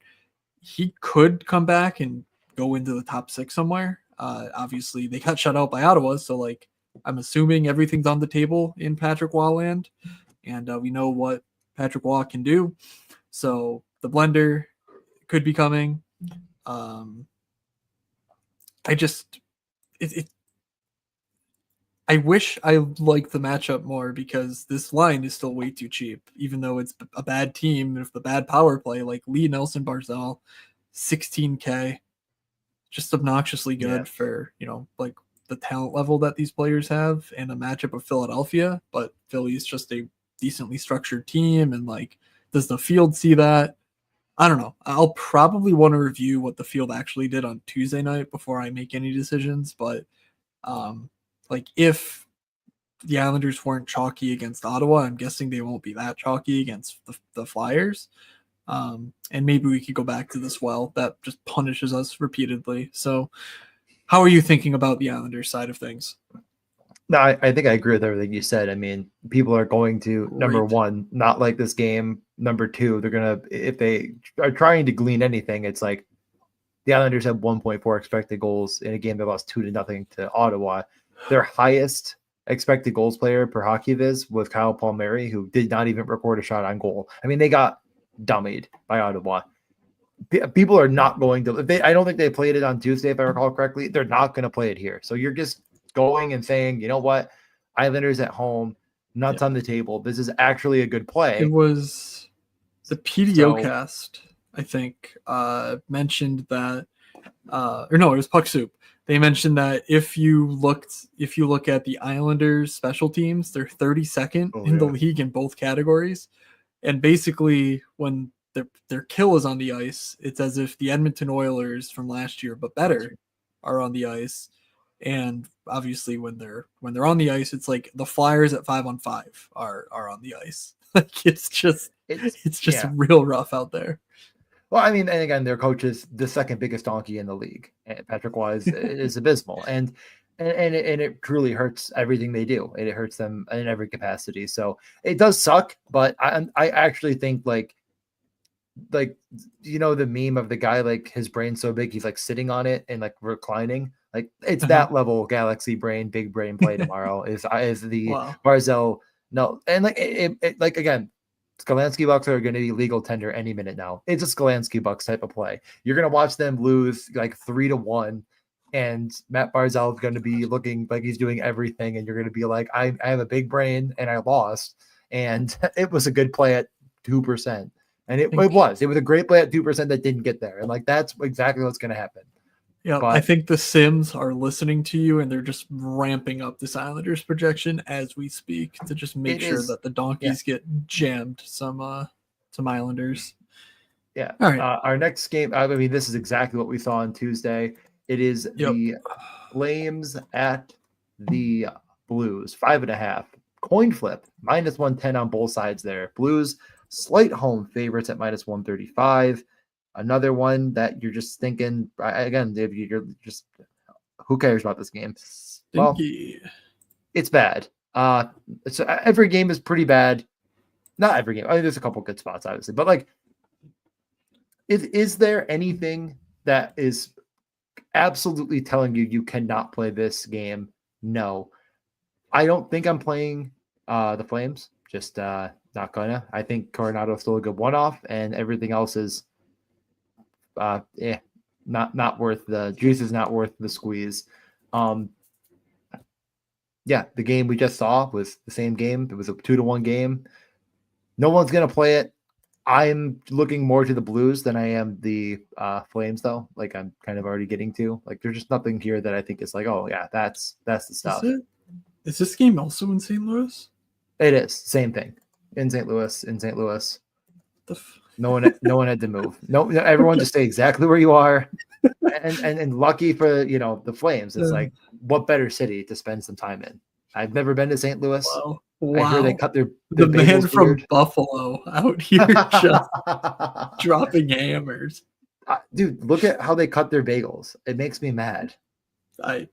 He could come back and go into the top 6 somewhere. Obviously, they got shut out by Ottawa, so like I'm assuming everything's on the table in Patrick Waugh land, and we know what Patrick Waugh can do. So the blender could be coming. I just I wish I liked the matchup more, because this line is still way too cheap, even though it's a bad team with the bad power play. Like Lee Nelson Barzell, 16K, just obnoxiously good for, like the talent level that these players have, and a matchup of Philadelphia. But Philly's just a decently structured team, and like, does the field see that? I don't know. I'll probably want to review what the field actually did on Tuesday night before I make any decisions. But like, if the Islanders weren't chalky against Ottawa, I'm guessing they won't be that chalky against the Flyers. And maybe we could go back to this well that just punishes us repeatedly. So how are you thinking about the Islanders side of things? No, I think I agree with everything you said. I mean, people are going to, number one, not like this game. Number two, they're going to, if they are trying to glean anything, it's like the Islanders have 1.4 expected goals in a game that lost 2-0 to Ottawa. Their highest expected goals player per hockey viz was Kyle Palmieri, who did not even record a shot on goal. I mean, they got dummied by Ottawa. People are not going to, I don't think they played it on Tuesday, if I recall correctly. They're not going to play it here. So you're just going and saying, you know what, Islanders at home, nuts on the table. This is actually a good play. It was the PDO cast, I think, mentioned that, or no, it was Puck Soup. They mentioned that if you look at the Islanders special teams, they're 32nd in the league in both categories. And basically, when their kill is on the ice, it's as if the Edmonton Oilers from last year, but better, are on the ice. And obviously, when they're on the ice, it's like the Flyers at 5-on-5 are on the ice. Like, it's just real rough out there. Well, I mean, and again, their coach is the second biggest donkey in the league. Patrick Waugh is abysmal, and it truly hurts everything they do. It hurts them in every capacity. So it does suck, but I actually think like the meme of the guy, like his brain's so big he's like sitting on it and like reclining. Like, it's that level galaxy brain, big brain play tomorrow is the Barzell. No, and like it like, again, Skalansky Bucks are going to be legal tender any minute now. It's a Skalansky Bucks type of play. You're going to watch them lose like 3-1, and Matt Barzell is going to be looking like he's doing everything, and you're going to be like, I have a big brain and I lost, and it was a good play at 2%, and it was a great play at 2% that didn't get there, and like that's exactly what's going to happen. Yeah, I think the Sims are listening to you, and they're just ramping up this Islanders projection as we speak to just make sure that the Donkeys get jammed some Islanders. Yeah. All right. Our next game, I mean, this is exactly what we saw on Tuesday. It is the Flames at the Blues, 5.5. Coin flip, -110 on both sides there. Blues, slight home favorites at -135. Another one that you're just thinking, again, Dave, you're just, who cares about this game? Well, it's bad. So every game is pretty bad. Not every game. I mean, there's a couple good spots, obviously. But, like, is there anything that is absolutely telling you cannot play this game? No. I don't think I'm playing the Flames. Just not gonna. I think Coronado's still a good one-off, and everything else is not worth the juice, is not worth the squeeze. The game we just saw was the same game. It was a 2-1 game. No one's gonna play it. I'm looking more to the Blues than I am the Flames, though. Like, I'm kind of already getting to. Like, there's just nothing here that I think is like, oh yeah, that's the stuff. Is this game also in St. Louis? It is. Same thing. In St. Louis. No one had to move. No, everyone just stay exactly where you are. And lucky for the Flames, it's like, what better city to spend some time in? I've never been to St. Louis. Wow. I hear they cut their the man from Buffalo out here just dropping hammers. Dude, look at how they cut their bagels. It makes me mad. I've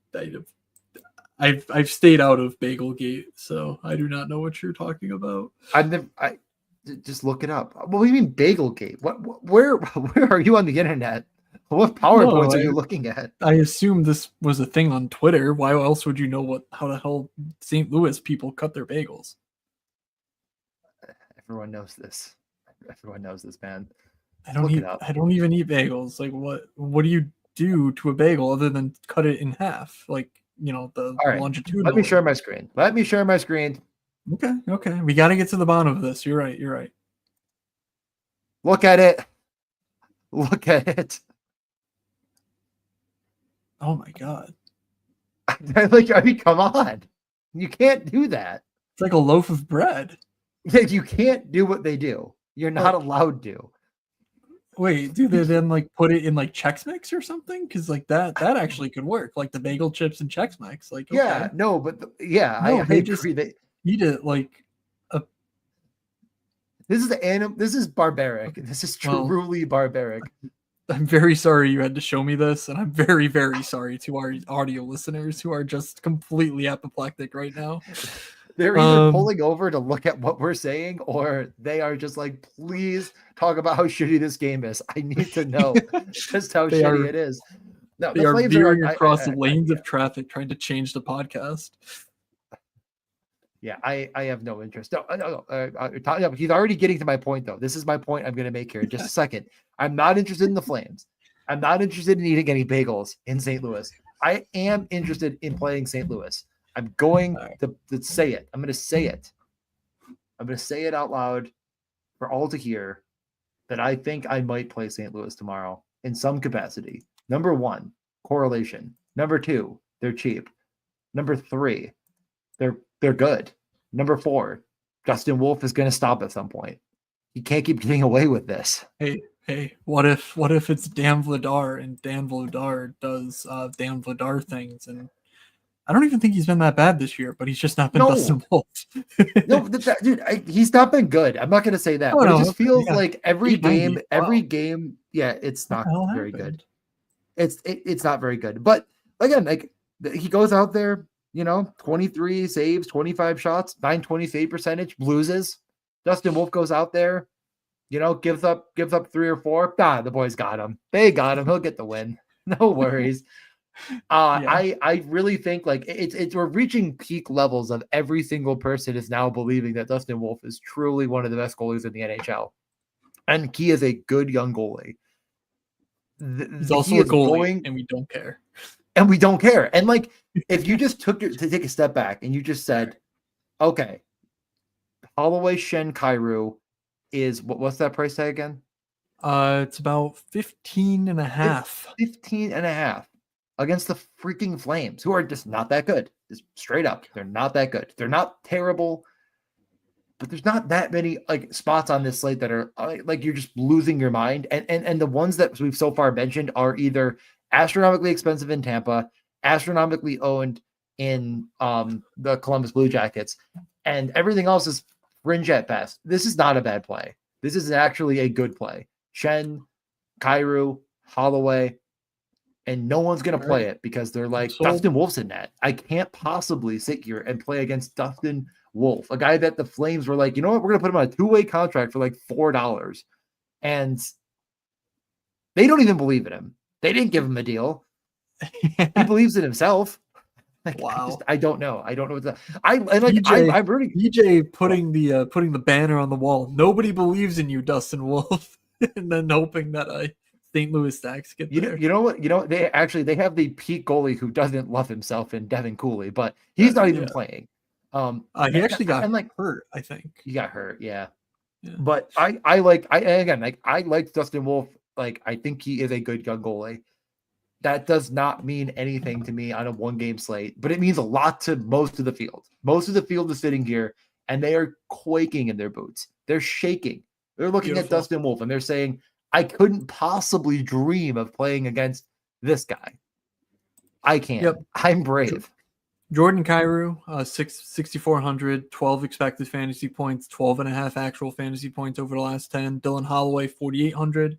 stayed out of Bagelgate, so I do not know what you're talking about. I just look it up. What do you mean Bagelgate? Where are you on the internet? What PowerPoints No, are you looking at? I assume this was a thing on Twitter. Why else would you know how the hell St. Louis people cut their bagels? Everyone knows this. Everyone knows this, man. I don't Look eat. it up. I don't even eat bagels. Like what do you do to a bagel other than cut it in half? Like the All right. longitudinal. Let me share my screen. Okay. We got to get to the bottom of this. You're right. Look at it. Look at it. Oh my god. Like, I mean, come on. You can't do that. It's like a loaf of bread. You can't do what they do. You're not allowed to. Wait, do they then like put it in like Chex Mix or something? Because like that actually could work, like the bagel chips and Chex Mix. Like Yeah, no, but I they agree. That eat it like a. this is barbaric. This is truly barbaric. I'm very sorry you had to show me this, and I'm very, very sorry to our audio listeners who are just completely apoplectic right now. They're either pulling over to look at what we're saying, or they are just like, please talk about how shitty this game is. I need to know just how shitty it is. No, they are veering across lanes of traffic trying to change the podcast. Yeah, I have no interest. No. He's already getting to my point, though. This is my point I'm going to make here in just a second. I'm not interested in the Flames. I'm not interested in eating any bagels in St. Louis. I am interested in playing St. Louis. I'm going to say it. I'm going to say it. I'm going to say it out loud for all to hear that I think I might play St. Louis tomorrow in some capacity. Number one, correlation. Number two, they're cheap. Number three, they're good. Number four, Justin Wolf is going to stop at some point. He can't keep getting away with this. Hey, what if it's Dan Vladar and Dan Vladar does Dan Vladar things, and I don't even think he's been that bad this year, but he's just not been Dustin Wolf. No, dude, he's not been good. I'm not going to say that, but it just feels like every game, yeah, it's not very good. It's not very good. But again, like he goes out there, 23 saves, 25 shots, 920 save percentage, loses. Dustin Wolf goes out there, gives up 3 or 4. The boys got him. They got him. He'll get the win. No worries. I really think like it's we're reaching peak levels of every single person is now believing that Dustin Wolf is truly one of the best goalies in the NHL, and he is a good young goalie. He's also a goalie, and we don't care. And like, if you just to take a step back and you just said, okay, Holloway, Shen, Kyrou is what's that price tag again? It's about 15 and a half. 15 and a half against the freaking Flames, who are just not that good. Just straight up, they're not that good. They're not terrible, but there's not that many like spots on this slate that are like you're just losing your mind. And the ones that we've so far mentioned are either astronomically expensive in Tampa, astronomically owned in the Columbus Blue Jackets, and everything else is fringe at best. This is not a bad play. This is actually a good play. Shen, Kyrou, Holloway, and no one's going to play it because they're like, Dustin Wolf's in that. I can't possibly sit here and play against Dustin Wolf, a guy that the Flames were like, you know what, we're going to put him on a 2-way contract for like $4. And they don't even believe in him. They didn't give him a deal. He believes in himself. Like, wow. I don't know. I don't know what that. I'm rooting. DJ putting the banner on the wall. Nobody believes in you, Dustin Wolf, and then hoping that St. Louis Stacks get there. You know what? They have the peak goalie who doesn't love himself in Devin Cooley, but he's not even playing. He actually got hurt. I think he got hurt. Yeah. But I like Dustin Wolf. Like, I think he is a good young goalie. That does not mean anything to me on a 1-game slate, but it means a lot to most of the field. Most of the field is sitting here and they are quaking in their boots. They're shaking. They're looking at Dustin Wolf and they're saying, I couldn't possibly dream of playing against this guy. I can. Yep. I'm brave. Jordan Kyrou, 6,400, 12 expected fantasy points, 12.5 actual fantasy points over the last 10. Dylan Holloway, 4,800,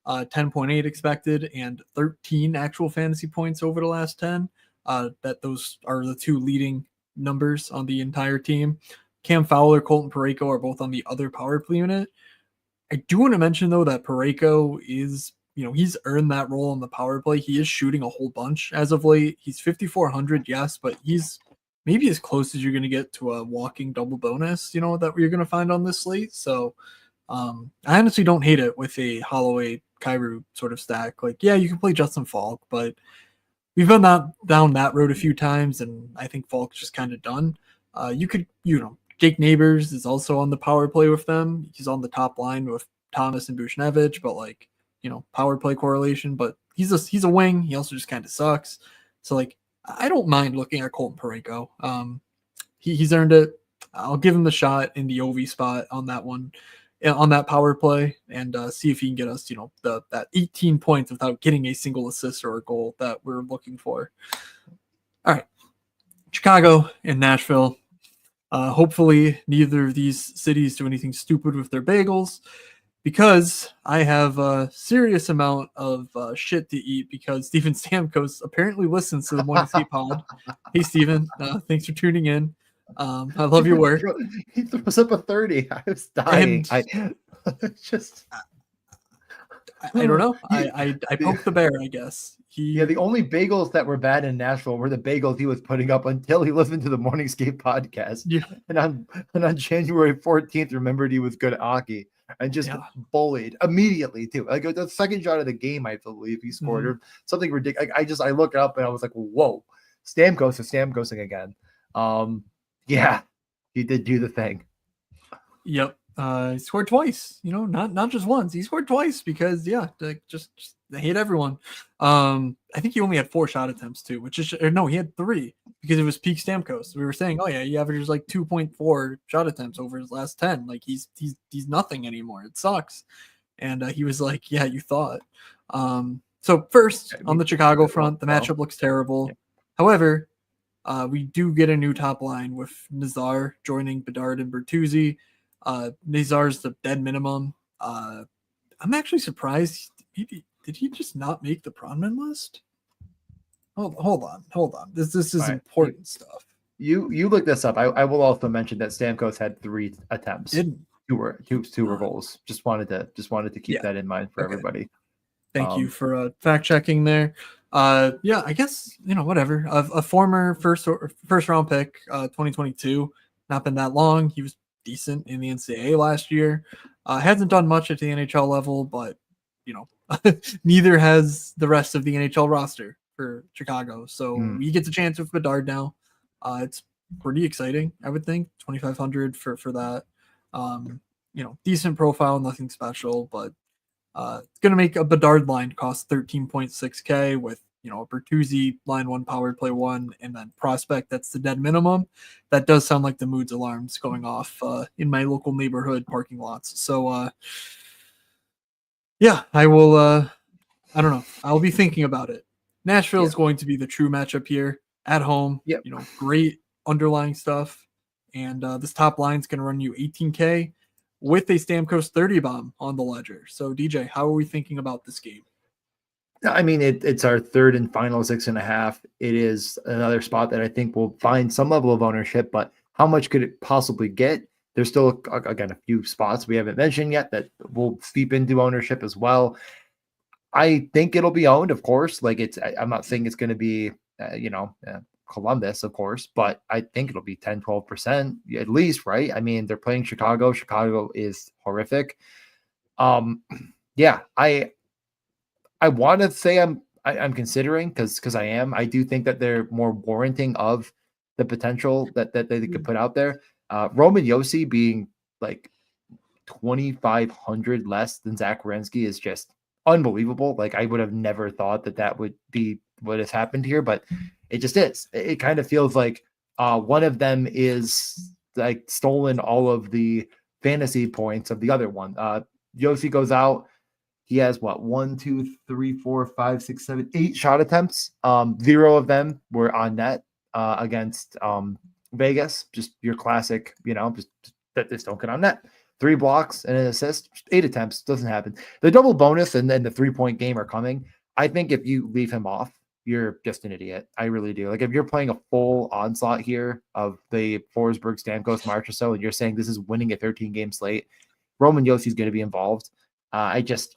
10.8 expected, and 13 actual fantasy points over the last 10. that those are the two leading numbers on the entire team. Cam Fowler, Colton Parayko are both on the other power play unit. I do want to mention though that Parayko is, he's earned that role on the power play. He is shooting a whole bunch as of late. He's 5,400, yes, but he's maybe as close as you're going to get to a walking double bonus, that you're going to find on this slate. So I honestly don't hate it with a Holloway Kyrou sort of stack. Like, yeah, you can play Justin Falk, but we've been down that road a few times, and I think Falk's just kind of done. You could, Jake Neighbors is also on the power play with them. He's on the top line with Thomas and Buchnevich, but power play correlation. But he's a wing. He also just kind of sucks. So I don't mind looking at Colton Parayko. He's earned it. I'll give him the shot in the OV spot on that one, on that power play, and see if he can get us, that 18 points without getting a single assist or a goal that we're looking for. All right, Chicago and Nashville. Hopefully neither of these cities do anything stupid with their bagels, because I have a serious amount of shit to eat because Steven Stamkos apparently listens to the Morning Skate Pod. Hey, Steven, thanks for tuning in. I love your work. He throws up a 30. I was dying. I don't know. I poked the bear, I guess. The only bagels that were bad in Nashville were the bagels he was putting up until he listened to the Morning Skate podcast. Yeah. And on January 14th, remembered he was good at hockey and just bullied immediately too. Like the second shot of the game, I believe he scored or something ridiculous. I looked up and I was like, whoa, Stamkos is Stamkosing again. Yeah, he did do the thing. Yep. He scored twice, not just once. He scored twice because just they hate everyone. I think he only had 4 shot attempts too, he had 3 because it was peak Stamkos. We were saying, he averages 2.4 shot attempts over his last 10. Like he's nothing anymore. It sucks. And he was like, yeah, you thought. So first on the Chicago front, the matchup looks terrible. Yeah. However, we do get a new top line with Nazar joining Bedard and Bertuzzi. Nazar's the dead minimum. I'm actually surprised. Did he just not make the Pronman list? Hold on. This is important stuff. You look this up. I will also mention that Stamkos had 3 attempts. Two were goals. Just wanted to keep that in mind for everybody. Thank you for fact checking there. I guess whatever. A former first round pick, 2022. Not been that long. He was decent in the NCAA last year. Hasn't done much at the NHL level, but neither has the rest of the NHL roster for Chicago. So he gets a chance with Bedard now. It's pretty exciting, I would think. 2,500 for that. Decent profile, nothing special, but it's going to make a Bedard line cost 13.6K with a Bertuzzi line 1 power play 1 and then prospect that's the dead minimum. That does sound like the moods alarms going off in my local neighborhood parking lots. So I will I don't know. I'll be thinking about it. Nashville is going to be the true matchup here at home. Yep. Great underlying stuff, and this top line is going to run you 18K with a Stamkos 30 bomb on the ledger. So DJ, how are we thinking about this game? I mean, it's our third and final 6.5. It is another spot that I think will find some level of ownership, but how much could it possibly get? There's still, again, a few spots we haven't mentioned yet that will seep into ownership as well. I think it'll be owned, of course. I'm not saying it's going to be, Columbus, of course, but I think it'll be 10, 12% at least, right? I mean, they're playing Chicago. Chicago is horrific. I want to say I'm considering because I am. I do think that they're more warranting of the potential that they could put out there. Roman Josi being 2,500 less than Zach Werenski is just unbelievable. I would have never thought that would be what has happened here, but it just is. It kind of feels like one of them is stolen all of the fantasy points of the other one. Josi goes out. He has 1, 2, 3, 4, 5, 6, 7, 8 shot attempts. 0 of them were on net against Vegas. Just your classic, just don't get on net. 3 blocks and an assist, 8 attempts. Doesn't happen. The double bonus and then the 3-point game are coming. I think if you leave him off, you're just an idiot. I really do. Like if you're playing a full onslaught here of the Forsberg Stamkos March or so, and you're saying this is winning a 13 game slate, Roman Yossi's going to be involved. I just,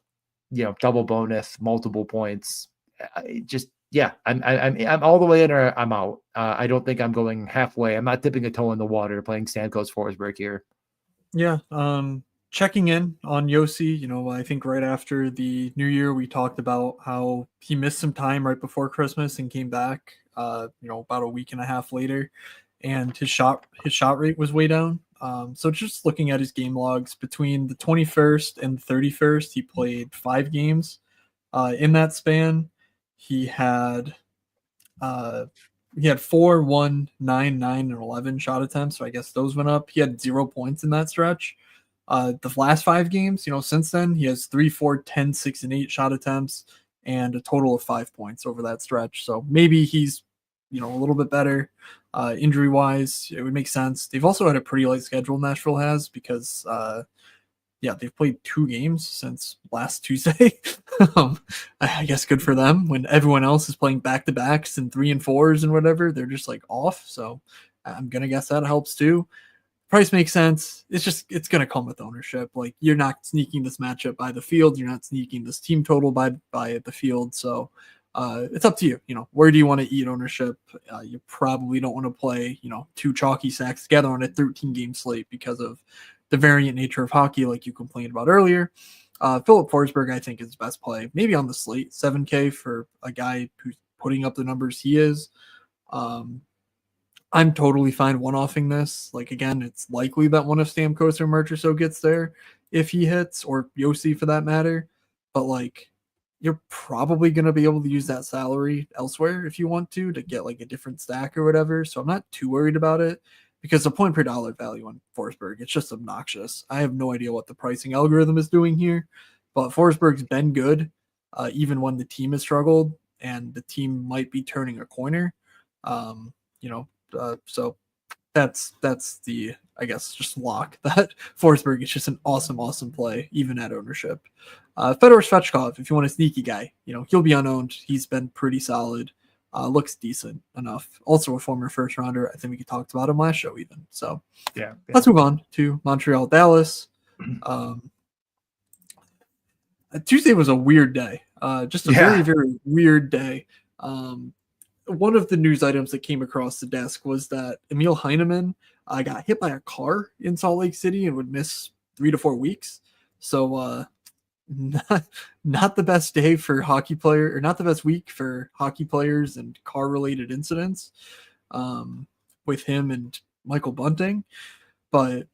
double bonus, multiple points. I'm all the way in or I'm out. I don't think I'm going halfway. I'm not dipping a toe in the water playing Stamkos Forsberg here. Yeah. Checking in on Yossi, I think right after the new year, we talked about how he missed some time right before Christmas and came back, about a week and a half later, and his shot rate was way down. So just looking at his game logs between the 21st and 31st, he played 5 games. In that span, he had 4, 1, 9, 9, and 11 shot attempts. So I guess those went up. He had 0 points in that stretch. The last 5 games, since then, he has 3, 4, 10, 6, and 8 shot attempts and a total of 5 points over that stretch. So maybe he's, a little bit better injury wise. It would make sense. They've also had a pretty light schedule, Nashville has, because they've played 2 games since last Tuesday. I guess good for them. When everyone else is playing back-to-backs and 3 and 4s and whatever, they're just like off. So I'm going to guess that helps too. Price makes sense. It's going to come with ownership. Like you're not sneaking this matchup by the field. You're not sneaking this team total by the field. So it's up to you. Where do you want to eat ownership? You probably don't want to play, 2 chalky sacks together on a 13 game slate because of the variant nature of hockey, like you complained about earlier. Philip Forsberg, I think, is the best play. Maybe on the slate, 7K for a guy who's putting up the numbers he is. I'm totally fine one-offing this. Like, again, it's likely that one of Stamkos or March or so gets there if he hits, or Yossi for that matter. But, like, you're probably going to be able to use that salary elsewhere if you want to get, like, a different stack or whatever. So I'm not too worried about it because the point per dollar value on Forsberg, it's just obnoxious. I have no idea what the pricing algorithm is doing here, but Forsberg's been good even when the team has struggled and the team might be turning a corner. So that's the, I guess, just lock that Forsberg is just an awesome play, even at ownership. Fedor Svechkov, if you want a sneaky guy, he'll be unowned. He's been pretty solid. Looks decent enough. Also a former first rounder. I think we talked about him last show even. So yeah. Let's move on to Montreal, Dallas. Tuesday was a weird day. Just a very, very weird day. One of the news items that came across the desk was that Emil Heineman got hit by a car in Salt Lake City and would miss 3 to 4 weeks. So not the best day for hockey player, or not the best week for hockey players and car related incidents with him and Michael Bunting. But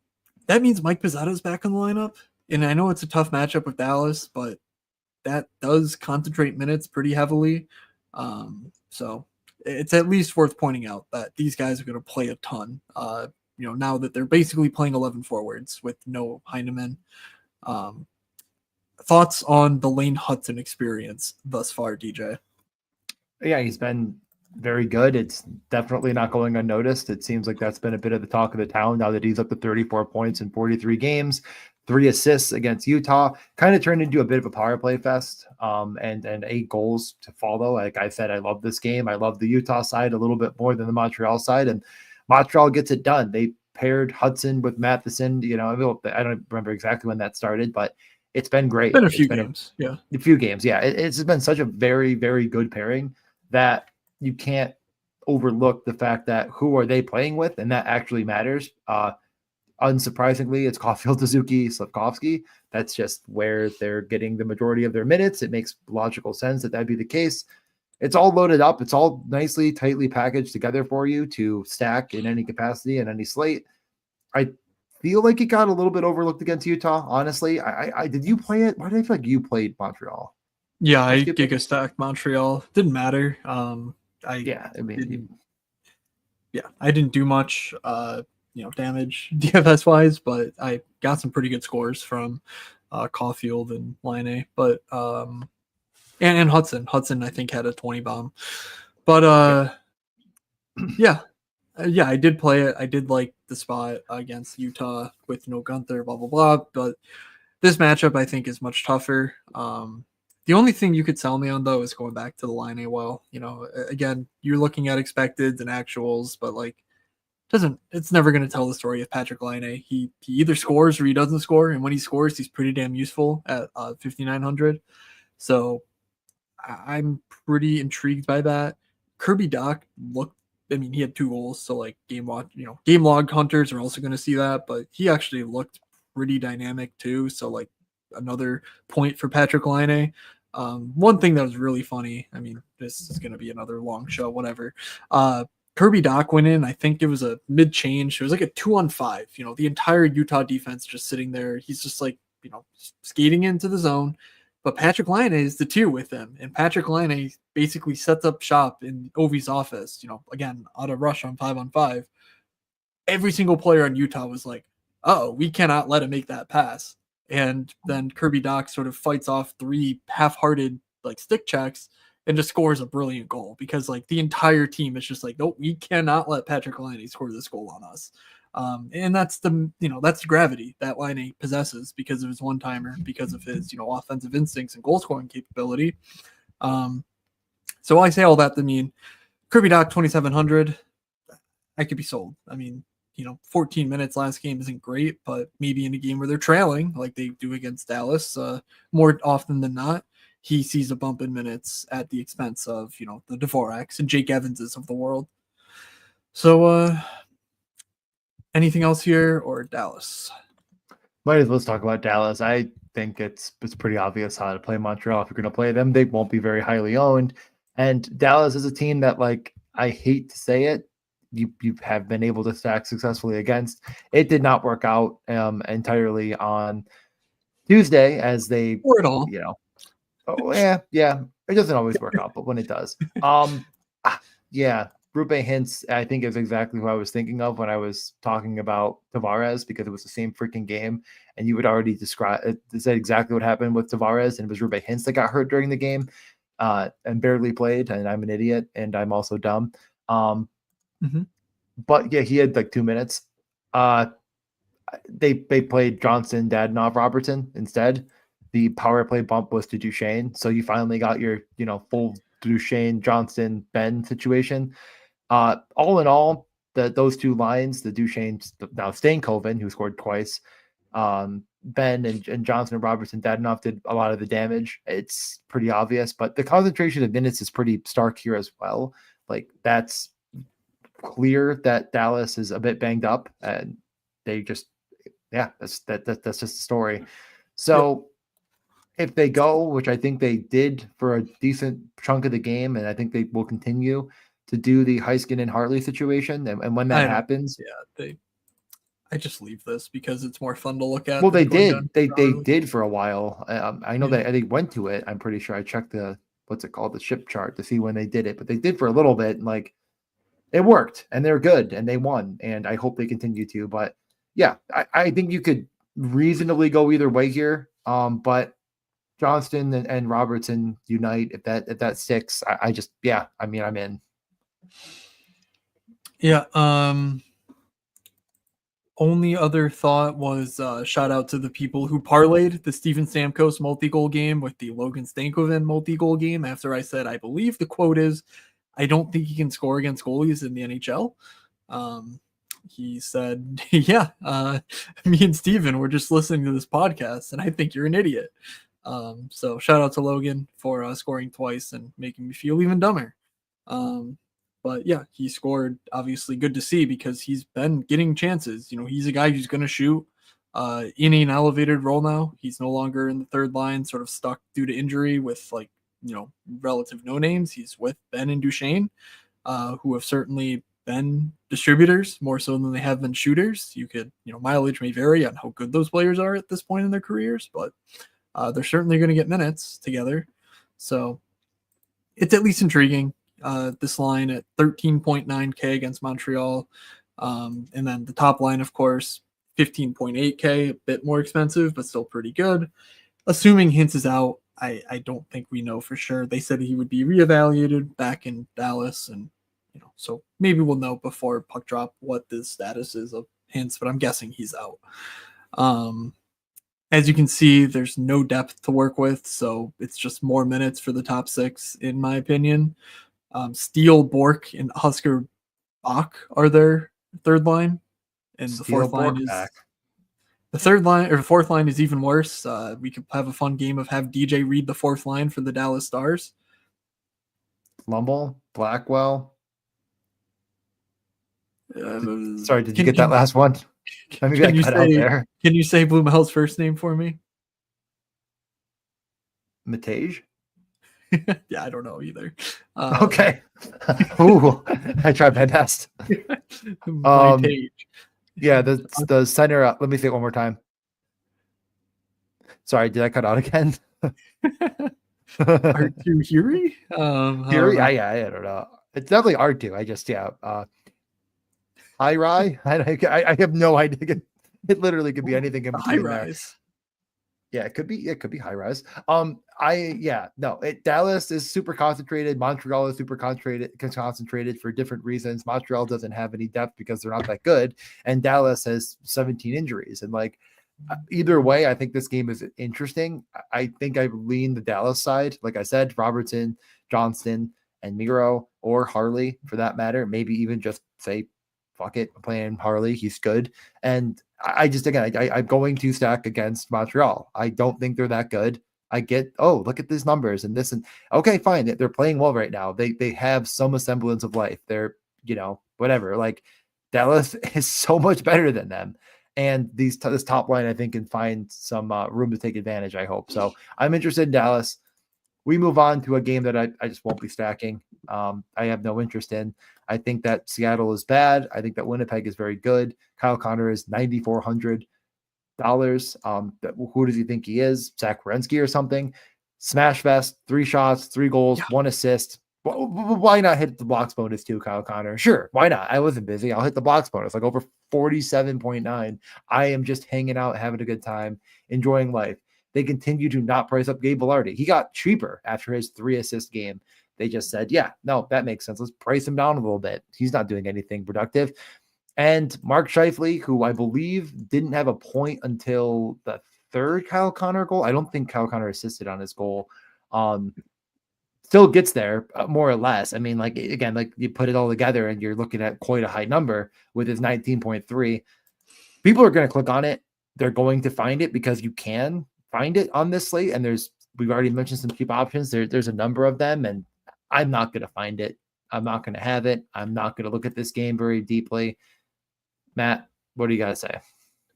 that means Mike Pizzaro's back in the lineup. And I know it's a tough matchup with Dallas, but that does concentrate minutes pretty heavily. So it's at least worth pointing out that these guys are going to play a ton, now that they're basically playing 11 forwards with no Heineman. Thoughts on the Lane Hutson experience thus far, DJ? Yeah, he's been very good. It's definitely not going unnoticed. It seems like that's been a bit of the talk of the town now that he's up to 34 points in 43 games, 3 assists against Utah, kind of turned into a bit of a power play fest, and 8 goals to follow. Like I said, I love this game. I love the Utah side a little bit more than the Montreal side, and Montreal gets it done. They paired Hudson with Matheson. I don't remember exactly when that started, but it's been great. It's been a few games. A few games. Yeah. It's been such a very, very good pairing that you can't overlook the fact that who are they playing with, and that actually matters. Unsurprisingly, it's Caulfield, Suzuki, Slavkovsky. That's just where they're getting the majority of their minutes. It makes logical sense that that'd be the case. It's all loaded up. It's all nicely, tightly packaged together for you to stack in any capacity and any slate. I feel like it got a little bit overlooked against Utah. Honestly, I did you play it? Why did I feel like you played Montreal? Yeah, I giga stacked Montreal. Didn't matter. I didn't do much damage DFS wise, but I got some pretty good scores from Caulfield and Line. But and Hudson I think had a 20 bomb. But I did play it. I did like the spot against Utah with no Gunther, blah blah blah. But this matchup I think is much tougher. The only thing you could sell me on though is going back to the line A. Well, again, you're looking at expected and actuals, but like it's never going to tell the story of Patrick Laine. He either scores or he doesn't score, and when he scores, he's pretty damn useful at 5,900. So I'm pretty intrigued by that. Kirby Doc looked. I mean, he had 2 goals, so like game log hunters are also going to see that, but he actually looked pretty dynamic too. So like another point for Patrick Laine. One thing that was really funny. I mean, this is going to be another long show, whatever. Kirby Doc went in. I think it was a mid change. It was like a 2-on-5. The entire Utah defense just sitting there. He's just like skating into the zone. But Patrick Laine is the 2 with him, and Patrick Laine basically sets up shop in Ovi's office. Again, out of rush on 5-on-5. Every single player on Utah was like, "Oh, we cannot let him make that pass." And then Kirby Doc sort of fights off 3 half-hearted like stick checks and just scores a brilliant goal because like the entire team is just like, "Nope, we cannot let Patrick Laine score this goal on us." And that's that's the gravity that Laine possesses because of his one-timer, because of his offensive instincts and goal scoring capability. So I say all that to mean Kirby Doc 2,700. I could be sold. I mean, 14 minutes last game isn't great, but maybe in a game where they're trailing, like they do against Dallas, more often than not, he sees a bump in minutes at the expense of the Dvoraks and Jake Evanses of the world. So, anything else here or Dallas? Might as well talk about Dallas. I think it's pretty obvious how to play Montreal. If you're going to play them, they won't be very highly owned. And Dallas is a team that, like, I hate to say it, you have been able to stack successfully against. It did not work out entirely on Tuesday as they, Or at all. Oh yeah. It doesn't always work out, but when it does, yeah, Rupe Hintz, I think is exactly who I was thinking of when I was talking about Tavares because it was the same freaking game, and you would already said exactly what happened with Tavares, and it was Rupe Hintz that got hurt during the game, and barely played, and I'm an idiot, and I'm also dumb. But yeah, he had like 2 minutes. They played Johnson, Dadonov, Robertson instead. The power play bump was to Duchesne, so you finally got your full Duchesne, Johnson, Ben situation. All in all, those 2 lines, the Duchesne, now Stankoven, who scored twice, Ben and Johnson and Robertson, Dadonov did a lot of the damage. It's pretty obvious, but the concentration of minutes is pretty stark here as well. Like that's clear that Dallas is a bit banged up, and they just, that's just the story. So if they go, which I think they did for a decent chunk of the game, and I think they will continue to do the Heiskin and Hartley situation, and when that happens, I just leave this because it's more fun to look at. Well, they did for a while. I know that they went to it. I'm pretty sure I checked the ship chart to see when they did it, but they did for a little bit, and like it worked, and they're good, and they won, and I hope they continue to. But yeah, I think you could reasonably go either way here. But Johnston and Robertson unite if that sticks. I'm in. Yeah. Only other thought was shout out to the people who parlayed the Steven Stamkos multi-goal game with the Logan Stankoven multi-goal game after I said I believe the quote is, I don't think he can score against goalies in the NHL. He said, yeah, me and Steven were just listening to this podcast, and I think you're an idiot. So shout out to Logan for scoring twice and making me feel even dumber. But yeah, he scored. Obviously, good to see because he's been getting chances. He's a guy who's going to shoot in an elevated role now. He's no longer in the third line, sort of stuck due to injury with relative no names. He's with Ben and Duchesne, who have certainly been distributors more so than they have been shooters. You could, mileage may vary on how good those players are at this point in their careers, but they're certainly going to get minutes together. So it's at least intriguing. This line at 13.9K against Montreal. And then the top line, of course, 15.8K, a bit more expensive, but still pretty good. Assuming Hintz is out, I don't think we know for sure. They said he would be reevaluated back in Dallas, and so maybe we'll know before puck drop what the status is of Hintz, but I'm guessing he's out. As you can see, there's no depth to work with, so it's just more minutes for the top 6, in my opinion. Steele, Bork, and Husker Bach are their third line, and the Steel fourth line Bork is back. the third line, or the fourth line is even worse. We could have a fun game of have DJ read the fourth line for the Dallas Stars. Lumble, Blackwell. Sorry, did you Can get that last one? Maybe I can you cut out say there. can you say Blumell's first name for me? Matage? Yeah, I don't know either. Okay. Ooh, I tried my best. Matage. Yeah, the center. Let me say it one more time. Sorry, did I cut out again? R2 Huey? Fury? I don't know. It's definitely R2. I just high rye. I have no idea. It literally could be anything in High between there. rise. Yeah, it could be high rise. Dallas is super concentrated. Montreal is super concentrated for different reasons. Montreal doesn't have any depth because they're not that good, and Dallas has 17 injuries. And like either way, I think this game is interesting. I think I lean the Dallas side. Like I said, Robertson, Johnston, and Miro, or Harley for that matter. Maybe even just say, fuck it, I'm playing Harley. He's good. And I just, again, I'm going to stack against Montreal. I don't think they're that good. I get, oh, look at these numbers and this, and okay, fine. They're playing well right now. They have some semblance of life. They're, whatever. Like Dallas is so much better than them. And this top line, I think, can find some room to take advantage, I hope. So I'm interested in Dallas. We move on to a game that I just won't be stacking. I have no interest in. I think that Seattle is bad. I think that Winnipeg is very good. Kyle Connor is $9,400. Who does he think he is? Zach Werenski or something? Smash Fest, 3 shots, 3 goals, 1 assist. Why not hit the blocks bonus too, Kyle Connor? Sure, why not? I wasn't busy. I'll hit the blocks bonus, like over 47.9. I am just hanging out, having a good time, enjoying life. They continue to not price up Gabe Vilardi. He got cheaper after his 3 assist game. They just said, yeah, no, that makes sense. Let's price him down a little bit. He's not doing anything productive. And Mark Scheifele, who I believe didn't have a point until the 3rd Kyle Connor goal. I don't think Kyle Connor assisted on his goal. Still gets there more or less. I mean, like, again, like you put it all together and you're looking at quite a high number with his 19.3. People are going to click on it. They're going to find it because you can find it on this slate. And we've already mentioned some cheap options. There's a number of them, and I'm not going to find it. I'm not going to have it. I'm not going to look at this game very deeply. Matt, what do you got to say?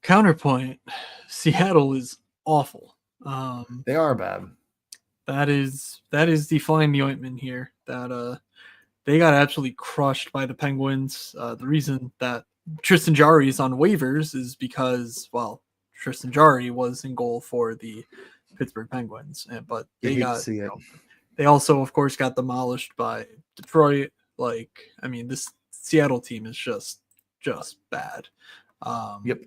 Counterpoint, Seattle is awful. They are bad. That is the fly in the ointment here. That they got absolutely crushed by the Penguins. The reason that Tristan Jarry is on waivers is because, well, Tristan Jarry was in goal for the Pittsburgh Penguins, but they also, of course, got demolished by Detroit. Like, I mean, this Seattle team is just bad. Yep.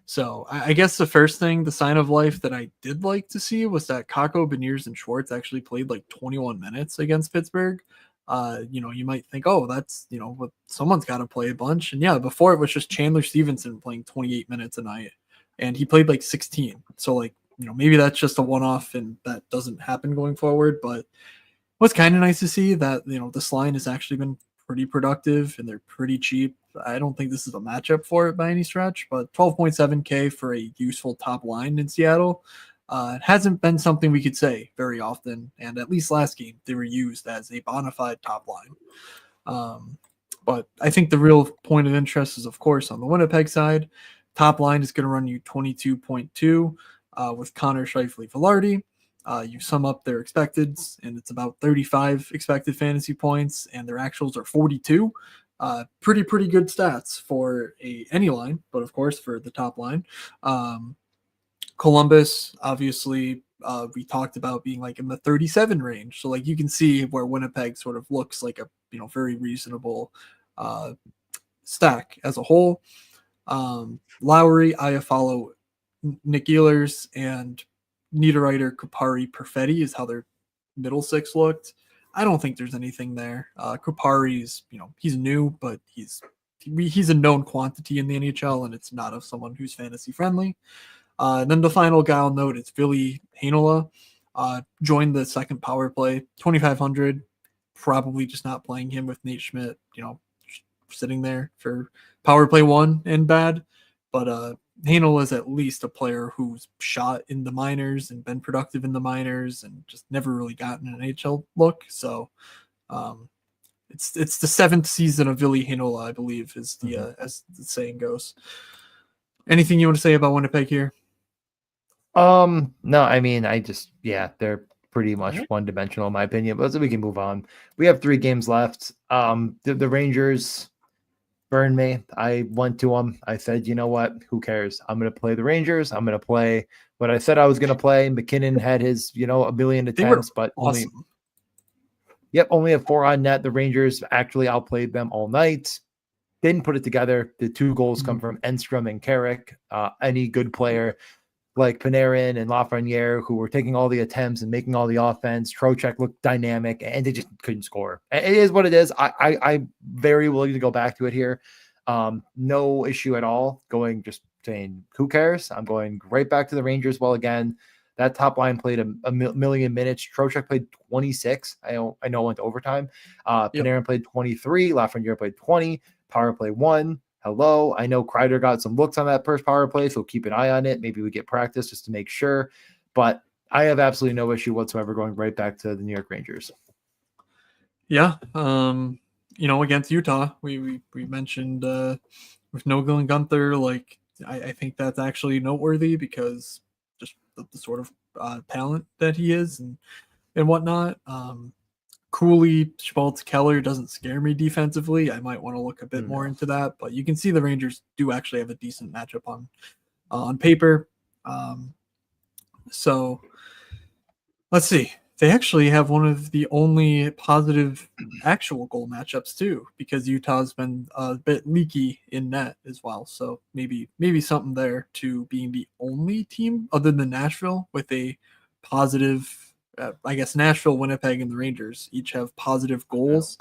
So I guess the first thing, the sign of life that I did like to see was that Kakko, Beniers, and Schwartz actually played like 21 minutes against Pittsburgh. You might think, oh, that's, but someone's got to play a bunch. And yeah, before it was just Chandler Stevenson playing 28 minutes a night, and he played like 16. So like, maybe that's just a one-off and that doesn't happen going forward. But what's kind of nice to see that, this line has actually been pretty productive and they're pretty cheap. I don't think this is a matchup for it by any stretch, but 12.7K for a useful top line in Seattle. It hasn't been something we could say very often, and at least last game they were used as a bona fide top line. But I think the real point of interest is, of course, on the Winnipeg side. Top line is going to run you 22.2 with Connor, Scheifele, Vilardi. You sum up their expecteds, and it's about 35 expected fantasy points, and their actuals are 42. Pretty good stats for any line, but of course for the top line. Columbus, obviously, we talked about being like in the 37 range, so like you can see where Winnipeg sort of looks like a very reasonable stack as a whole. Lowry, Iafallo, Nick Ehlers, and Niederreiter, Kupari, Perfetti is how their middle 6 looked. I don't think there's anything there. Kupari's, he's new, but he's a known quantity in the NHL, and it's not of someone who's fantasy friendly. And then the final guy I'll note is Billy Heinola. Joined the second power play, 2,500. Probably just not playing him with Nate Schmidt, sitting there for power play one and bad. But Heinola is at least a player who's shot in the minors and been productive in the minors and just never really gotten an NHL look. So it's the seventh season of Billy Heinola, I believe, is the as the saying goes. Anything you want to say about Winnipeg here? No, I mean, they're pretty much Right. one-dimensional in my opinion, but we can move on. We have 3 games left. The Rangers burned me. I went to them. I said, you know what? Who cares? I'm going to play the Rangers. I'm going to play what I said I was going to play. McKinnon had his, a billion They were attempts, but awesome. only have 4 on net. The Rangers actually outplayed them all night. Didn't put it together. The 2 goals come from Enstrom and Carrick. Any good player like Panarin and Lafreniere, who were taking all the attempts and making all the offense. Trocheck looked dynamic, and they just couldn't score. It is what it is. I'm very willing to go back to it here. No issue at all. Just saying, who cares? I'm going right back to the Rangers. Well, again, that top line played a million minutes. Trocheck played 26. I know it went to overtime. Panarin played 23. Lafreniere played 20. Power play 1. Hello. I know Kreider got some looks on that first power play, so keep an eye on it. Maybe we get practice just to make sure. But I have absolutely no issue whatsoever going right back to the New York Rangers. Yeah. Against Utah, we mentioned with Nogel and Gunther, like I think that's actually noteworthy because just the sort of talent that he is and whatnot. Cooley, Schmaltz, Keller doesn't scare me defensively. I might want to look a bit more into that, but you can see the Rangers do actually have a decent matchup on paper. So let's see. They actually have one of the only positive actual goal matchups too, because Utah's been a bit leaky in net as well. So maybe something there to being the only team other than Nashville with a positive. I guess Nashville, Winnipeg, and the Rangers each have positive goals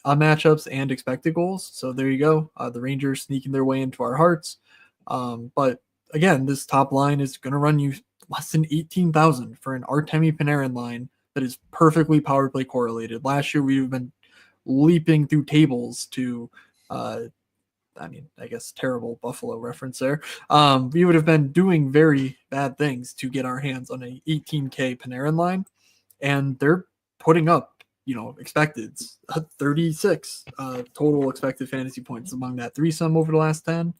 matchups and expected goals. So there you go. The Rangers sneaking their way into our hearts. But again, this top line is going to run you less than 18,000 for an Artemi Panarin line that is perfectly power play correlated. Last year, we've been leaping through tables to I guess terrible Buffalo reference there. We would have been doing very bad things to get our hands on a 18K Panarin line, and they're putting up, expected 36 total expected fantasy points among that threesome over the last 10.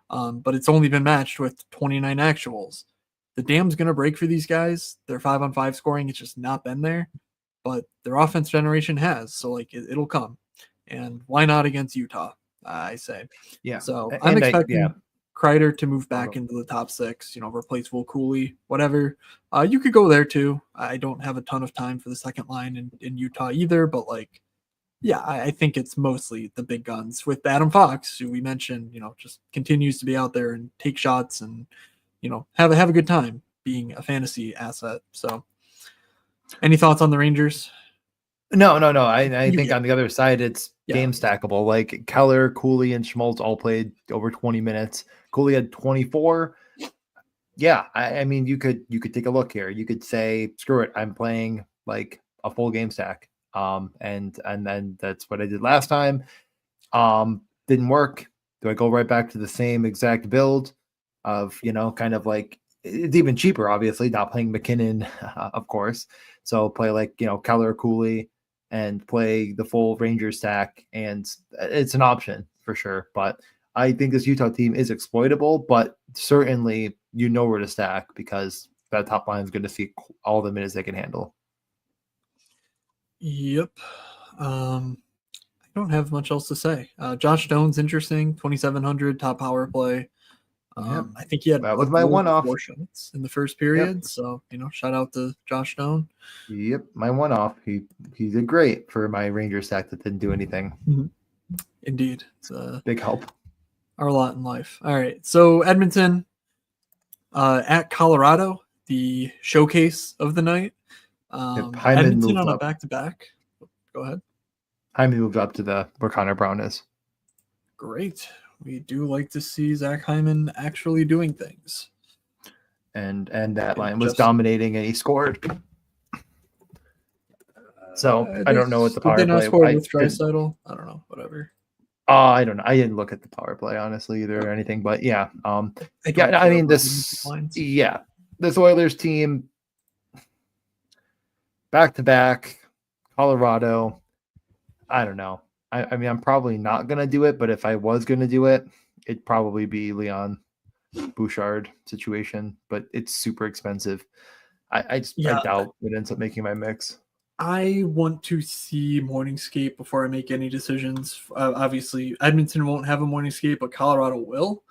But it's only been matched with 29 actuals. The dam's going to break for these guys. Their 5-on-5 scoring, it's just not been there, but their offense generation has. So it'll come. And why not against Utah? I say. Yeah. So I'm expecting Kreider to move back into the top 6, replace Will Cooley, whatever. You could go there too. I don't have a ton of time for the second line in Utah either, but I think it's mostly the big guns with Adam Fox, who we mentioned, just continues to be out there and take shots and, have a good time being a fantasy asset. So any thoughts on the Rangers? No. I think on the other side, it's game stackable. Like Keller, Cooley, and Schmaltz all played over 20 minutes. Cooley had 24. Yeah, I mean, you could take a look here. You could say, screw it, I'm playing like a full game stack. And then that's what I did last time. Didn't work. Do I go right back to the same exact build of, kind of like it's even cheaper, obviously, not playing McKinnon, of course. So play like, Keller, Cooley, and play the full Ranger stack. And it's an option for sure. But I think this Utah team is exploitable, but certainly where to stack because that top line is going to see all the minutes they can handle. Yep. I don't have much else to say. Josh Stone's interesting, 2,700 top power play. I think he had that was my one-off 4 shots in the first period. Yep. So, shout out to Josh Stone. Yep, my one-off. He did great for my Ranger stack that didn't do anything. Mm-hmm. Indeed. It's a big help. Our lot in life. All right. So Edmonton at Colorado, the showcase of the night. Edmonton on a back-to-back. Go ahead. Hyman moved up to where Connor Brown is. Great. We do like to see Zach Hyman actually doing things. and that line was just dominating, and he scored. So I don't know what the did they power not play. score with Draisaitl? I don't know. Whatever. I don't know. I didn't look at the power play honestly either or anything, but yeah. I Yeah, don't I care mean about this. lines. Yeah, this Oilers team back to back, Colorado. I don't know. I mean, I'm probably not gonna do it, but if I was gonna do it, it'd probably be Leon Bouchard situation. But it's super expensive. I doubt it ends up making my mix. I want to see Morningscape before I make any decisions. Obviously, Edmonton won't have a Morningscape, but Colorado will.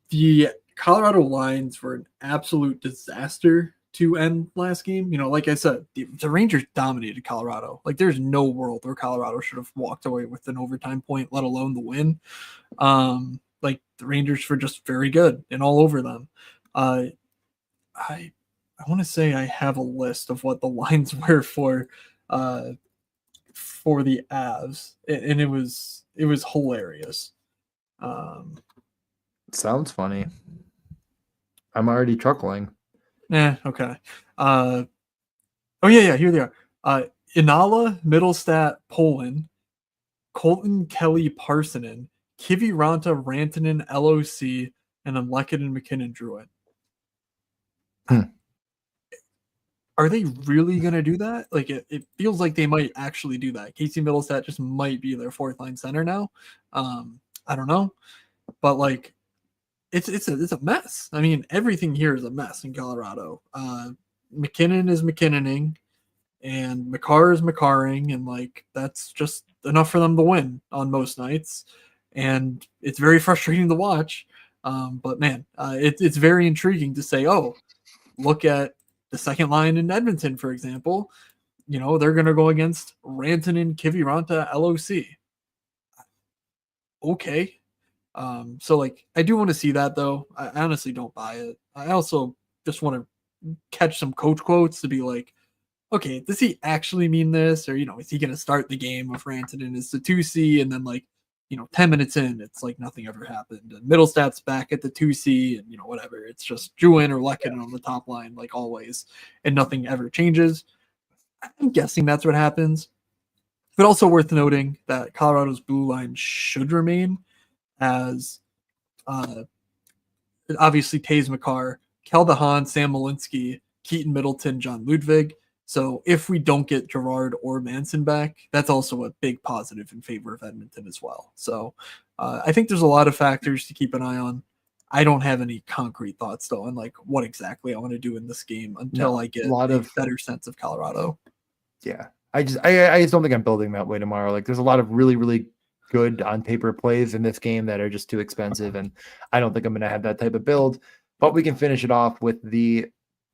The Colorado lines were an absolute disaster to end last game. You know, like I said, the Rangers dominated Colorado. Like, there's no world where Colorado should have walked away with an overtime point, let alone the win. Like, the Rangers were just very good and all over them. I want to say I have a list of what the lines were for the Avs, and it was hilarious. Sounds funny. I'm already chuckling. Okay. Oh yeah, here they are. Inala, Middlestat, Poland, Colton, Kelly, Parsonen, Kiviranta, Rantanen, LOC, and then Lehkonen, McKinnon, Druid. Are they really going to do that? Like, it feels like they might actually do that. Casey Middlestat just might be their fourth line center now. I don't know, but like, it's a mess. I mean, everything here is a mess in Colorado. McKinnon is McKinnoning, and Makar is Makaring, and like, that's just enough for them to win on most nights. And it's very frustrating to watch. But man, it's very intriguing to say, oh, look at the second line in Edmonton, for example. You know, they're going to go against Rantanen, Kiviranta, LOC. Okay. So like, I do want to see that though. I honestly don't buy it. I also just want to catch some coach quotes to be like, okay, does he actually mean this? Or, you know, is he going to start the game with Rantanen as the 2C, and then like, you know, 10 minutes in, it's like nothing ever happened. And Middlestat's back at the 2C, and, you know, whatever. It's just Drouin or Lehkonen on the top line, like always, and nothing ever changes. I'm guessing that's what happens. But also worth noting that Colorado's blue line should remain as obviously Taze Makar, Kel DeHaan, Sam Malinsky, Keaton Middleton, John Ludwig. So if we don't get Gerard or Manson back, that's also a big positive in favor of Edmonton as well. So I think there's a lot of factors to keep an eye on. I don't have any concrete thoughts though on like what exactly I want to do in this game until I get a better sense of Colorado. Yeah, I just don't think I'm building that way tomorrow. Like, there's a lot of really, really good on paper plays in this game that are just too expensive, and I don't think I'm going to have that type of build. But we can finish it off with the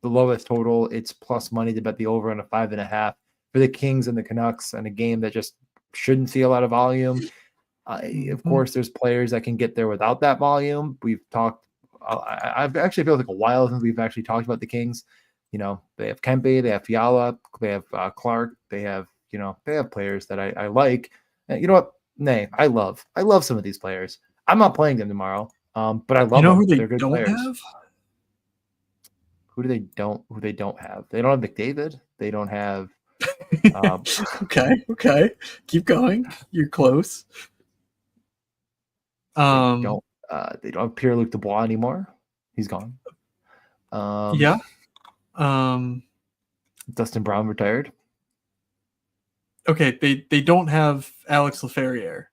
lowest total. It's plus money to bet the over on a 5.5 for the Kings and the Canucks, and a game that just shouldn't see a lot of volume. Of course, there's players that can get there without that volume. We've talked. I've actually felt like a while since we've actually talked about the Kings. You know, they have Kempe, they have Fiala, they have Clark, they have players that I like. You know what? Nay, I love some of these players. I'm not playing them tomorrow, but I love them. Who They're good don't players. have? Who they don't have? They don't have McDavid. They don't have. Okay. Keep going. You're close. They don't have Pierre-Luc Dubois anymore. He's gone. Yeah. Dustin Brown retired. Okay, they don't have Alex Laferriere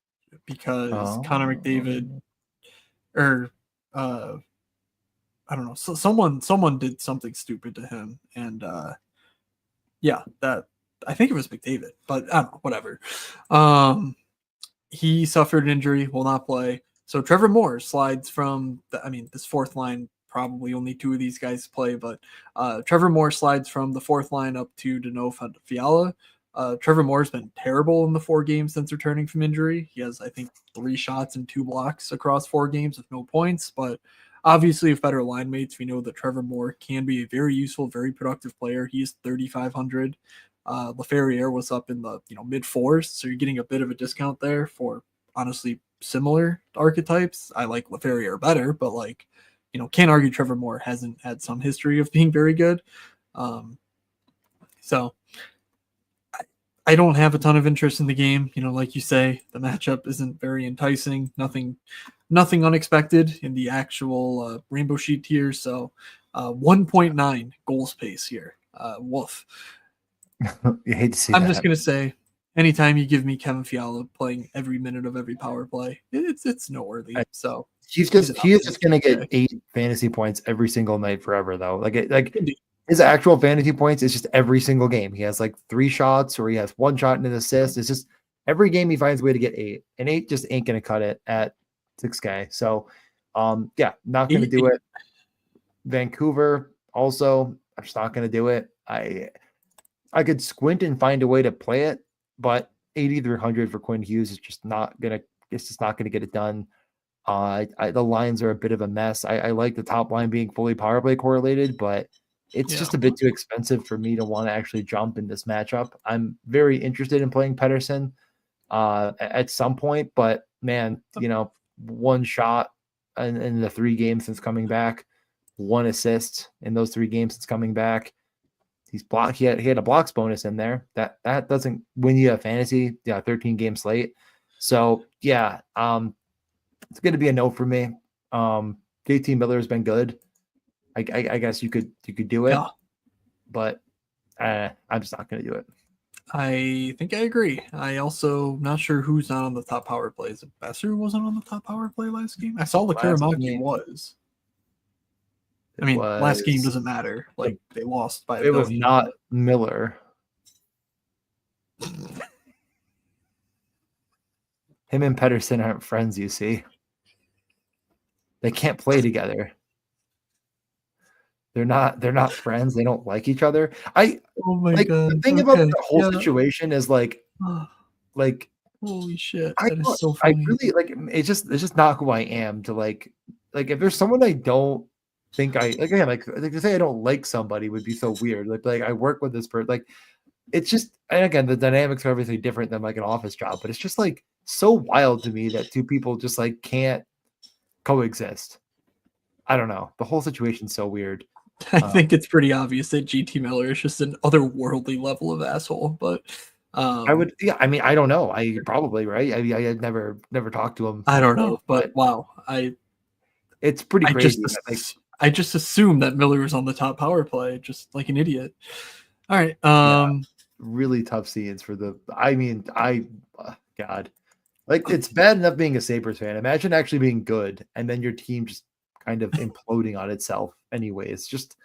because Connor McDavid, or I don't know, so someone did something stupid to him, and yeah, that I think it was McDavid, but I don't know, whatever. He suffered an injury, will not play. So Trevor Moore slides from this fourth line. Probably only two of these guys play, but Trevor Moore slides from the fourth line up to Dano Fiala. Trevor Moore's been terrible in the 4 games since returning from injury. He has, I think, 3 shots and 2 blocks across 4 games with no points. But obviously, with better line mates, we know that Trevor Moore can be a very useful, very productive player. He's 3,500. Laferriere was up in the mid 4s, so you're getting a bit of a discount there for honestly similar archetypes. I like LaFerriere better, but like, can't argue Trevor Moore hasn't had some history of being very good. So I don't have a ton of interest in the game. Like you say, the matchup isn't very enticing. Nothing unexpected in the actual Rainbow Sheet tier. So 1.9 goals pace here. Woof. You hate to see I'm that. just gonna say, anytime you give me Kevin Fiala playing every minute of every power play, it's noteworthy. So He is just going to get 8 fantasy points every single night forever, though. Like his actual fantasy points is just every single game. He has like 3 shots, or he has 1 shot and an assist. It's just every game he finds a way to get 8, and 8 just ain't going to cut it at 6K. So, yeah, not going to do it. Vancouver also, I'm just not going to do it. I could squint and find a way to play it, but 8,300 for Quinn Hughes is just not going to. It's just not going to get it done. The lines are a bit of a mess. I like the top line being fully power play correlated, but it's just a bit too expensive for me to want to actually jump in this matchup. I'm very interested in playing Pedersen at some point, but man, 1 shot in the 3 games since coming back, 1 assist in those 3 games since coming back. He's blocked. He had a blocks bonus in there. That doesn't win you a fantasy 13 game slate. So yeah, it's going to be a no for me. JT Miller has been good. I guess you could do it, but I'm just not going to do it. I think I agree. I also not sure who's not on the top power play. Is it Besser wasn't on the top power play last game? I saw Karamaki was. I mean, last game doesn't matter. Like they lost by. It was not Miller. Him and Pedersen aren't friends, you see. They can't play together. They're not friends. They don't like each other. Oh my god! The thing about the whole situation is like holy shit! That is so funny. I really like. It's just not who I am to like if there's someone I don't think I like, again, like to say I don't like somebody would be so weird. Like I work with this person. Like it's just, and again, the dynamics are obviously different than like an office job, but it's just like so wild to me that 2 people just like can't coexist. I don't know. The whole situation's so weird. I think it's pretty obvious that GT Miller is just an otherworldly level of asshole, but I would, yeah. I mean, I don't know. I probably right. I had never talked to him. I don't know, but wow, it's pretty crazy. I just assumed that Miller was on the top power play, just like an idiot. All right, really tough scenes for the. I mean, God, like it's bad enough being a Sabres fan. Imagine actually being good, and then your team just kind of imploding on itself. Anyways, just.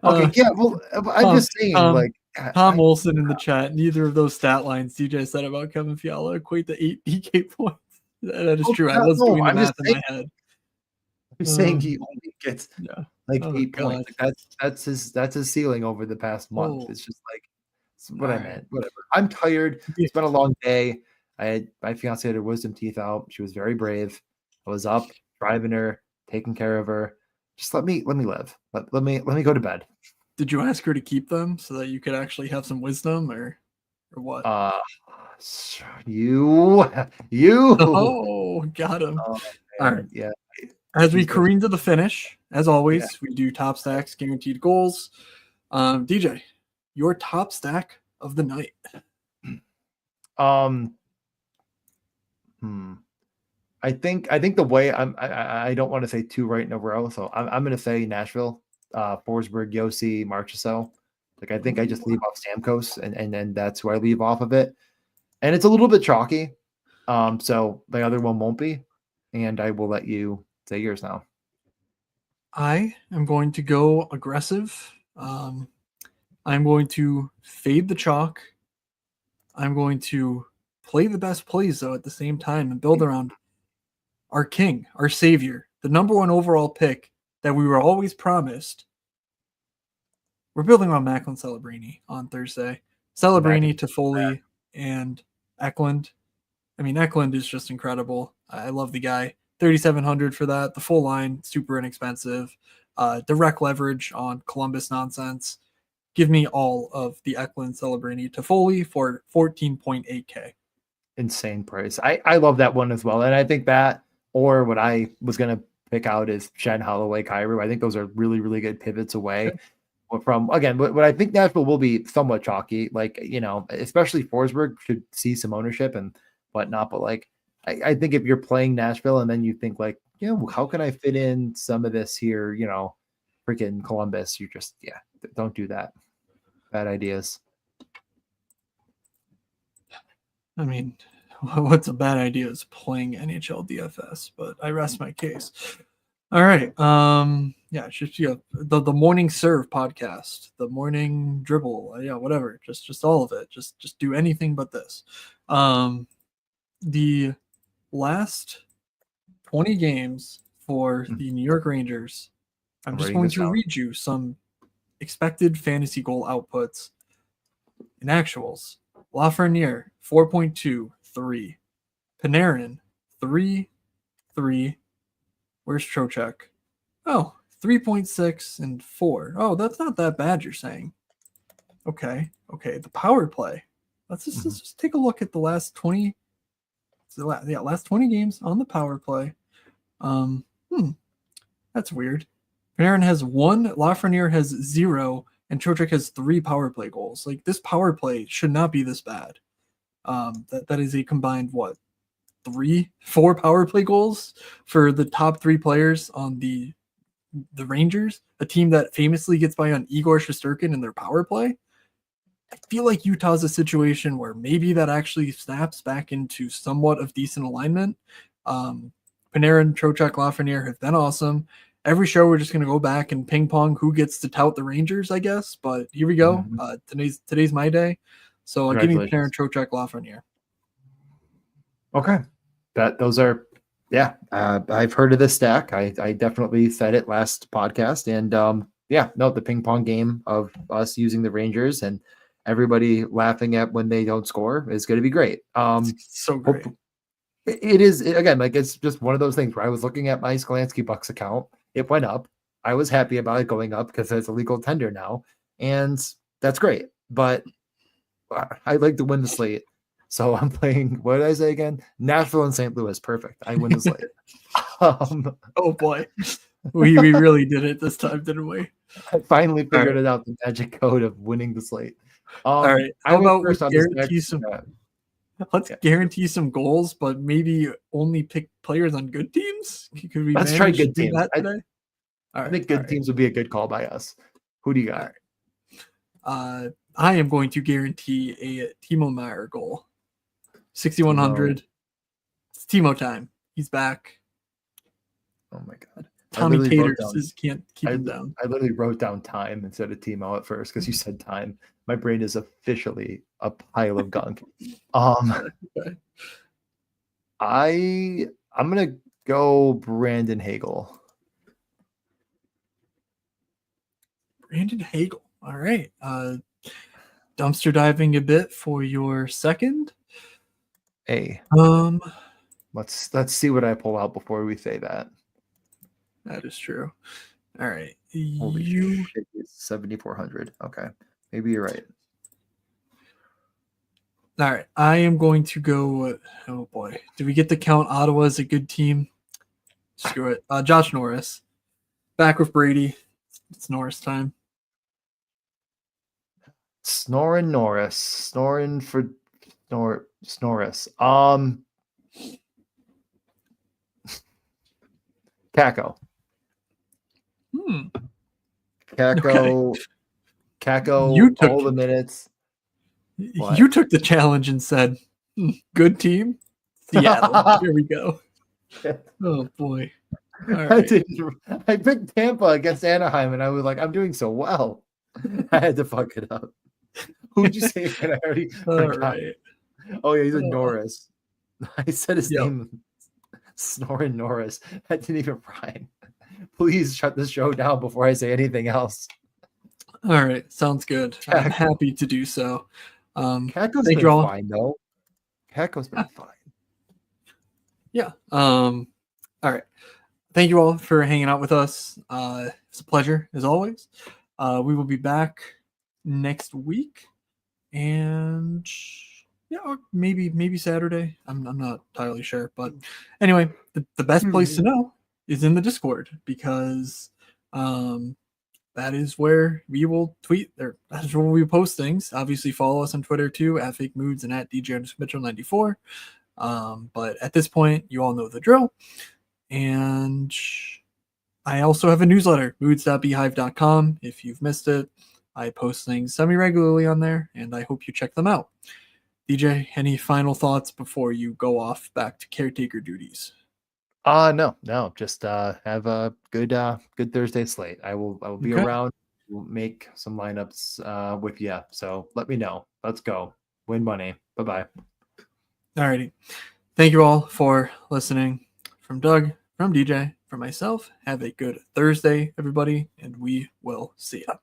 Okay, yeah. Well, I'm just saying, like Tom Olson in the chat. Neither of those stat lines DJ said about Kevin Fiala equate to 8 DK points. That is true. I was doing the math in my head. I'm saying he only gets 8 points. Like that's his ceiling over the past month. It's just like it's what I meant. Whatever. I'm tired. It's been a long day. My fiance had her wisdom teeth out. She was very brave. I was up driving her, taking care of her. Just let me live. Let me go to bed. Did you ask her to keep them so that you could actually have some wisdom, or what? You. Oh, got him. All right. Yeah. As we careen to the finish, as always, we do top stacks, guaranteed goals. DJ, your top stack of the night. I think the way I don't want to say 2 right in a row, so I'm going to say Nashville, Forsberg, Yossi, Marchessault. Like I think I just leave off Stamkos, and then that's who I leave off of it, and it's a little bit chalky. So the other one won't be, and I will let you say yours now. I am going to go aggressive. I'm going to fade the chalk. I'm going to play the best plays though at the same time and build around our king, our savior, the number 1 overall pick that we were always promised. We're building around Macklin Celebrini on Thursday. Celebrini, Toffoli, and Eklund. I mean, Eklund is just incredible. I love the guy. 3,700 for that. The full line, super inexpensive. Direct leverage on Columbus nonsense. Give me all of the Eklund, Celebrini, Toffoli for 14.8K. Insane price. I love that one as well. And I think that, or what I was going to pick out is Shen, Holloway, Kyrou. I think those are really, really good pivots away from, again, what I think Nashville will be somewhat chalky. Like, especially Forsberg should see some ownership and whatnot. But like, I think if you're playing Nashville and then you think like, how can I fit in some of this here? Freaking Columbus. You just, don't do that. Bad ideas. I mean, what's a bad idea is playing NHL DFS, but I rest my case. All right. It's just the morning serve podcast, the morning dribble, whatever. Just all of it. Just do anything but this. The last 20 games for the New York Rangers. I'm just going to read you some expected fantasy goal outputs in actuals. Lafreniere, 4.23. Panarin, 3. Where's Trocheck? Oh, 3.6 and 4. Oh, that's not that bad, you're saying. Okay. The power play. Let's just take a look at the last 20. Last 20 games on the power play. That's weird. Panarin has 1, Lafreniere has 0, and Trocheck has 3 power play goals. Like, this power play should not be this bad. That is a combined 4 power play goals for the top 3 players on the Rangers, a team that famously gets by on Igor Shesterkin in their power play. I feel like Utah's a situation where maybe that actually snaps back into somewhat of decent alignment. Panarin, Trocheck, Lafreniere have been awesome. Every show we're just going to go back and ping pong who gets to tout the Rangers, I guess. But here we go. Today's my day. So give me Panarin, Trocheck, Lafreniere. Okay. Those are, I've heard of this stack. I definitely said it last podcast. And the ping pong game of us using the Rangers and everybody laughing at when they don't score is going to be great. So great. It is, again, like it's just one of those things where I was looking at my Skolansky Bucks account. It went up. I was happy about it going up because it's a legal tender now. And that's great. But I'd like to win the slate. So I'm playing, what did I say again? Nashville and St. Louis. Perfect. I win the slate. Oh boy. We really did it this time, didn't we? I finally figured it out, the magic code of winning the slate. All right. How about we guarantee some... Let's guarantee some goals, but maybe only pick players on good teams. Could we Let's try good teams. I think good teams would be a good call by us. Who do you got? I am going to guarantee a Timo Meier goal. 6,100. It's Timo time. He's back. Oh my God. Tommy Taters can't keep him down. I literally wrote down time instead of Timo at first because you said time. My brain is officially a pile of gunk. Okay. I'm gonna go Brandon Hagel. Brandon Hagel. All right. Dumpster diving a bit for your second. Hey. Let's see what I pull out before we say that. That is true. All right. Holy shit, 7,400. Okay. Maybe you're right. All right. I am going to go. Oh boy. Do we get to count Ottawa as a good team? Screw it. Josh Norris. Back with Brady. It's Norris time. Snoring Norris. Snoris. Kako. Kako. Okay. Kako. You took all the minutes. What? You took the challenge and said, good team. Seattle. Here we go. Oh boy. All right. I picked Tampa against Anaheim and I was like, I'm doing so well. I had to fuck it up. Who'd you say again? I already forgot. Right. Oh yeah, he's a Norris. I said his name. Snoring Norris. That didn't even rhyme. Please shut this show down before I say anything else. All right, sounds good. I'm happy to do so. Kako's been fine though. Kako's been fine. Yeah. All right. Thank you all for hanging out with us. It's a pleasure as always. We will be back next week, and yeah, or maybe Saturday. I'm not entirely sure, but anyway, the best place to know is in the Discord, because that is where we will tweet, or that's where we post things. Obviously, follow us on Twitter too, at Fake Moods and at DJ Mitchell 94. But at this point, you all know the drill. And I also have a newsletter, moods.beehive.com. If you've missed it, I post things semi-regularly on there, and I hope you check them out. DJ, any final thoughts before you go off back to caretaker duties? No, just have a good Thursday slate. I will be Okay. around. We'll make some lineups with you. So let me know. Let's go. Win money. Bye-bye. Alrighty. Thank you all for listening. From Doug, from DJ, from myself, have a good Thursday, everybody, and we will see ya.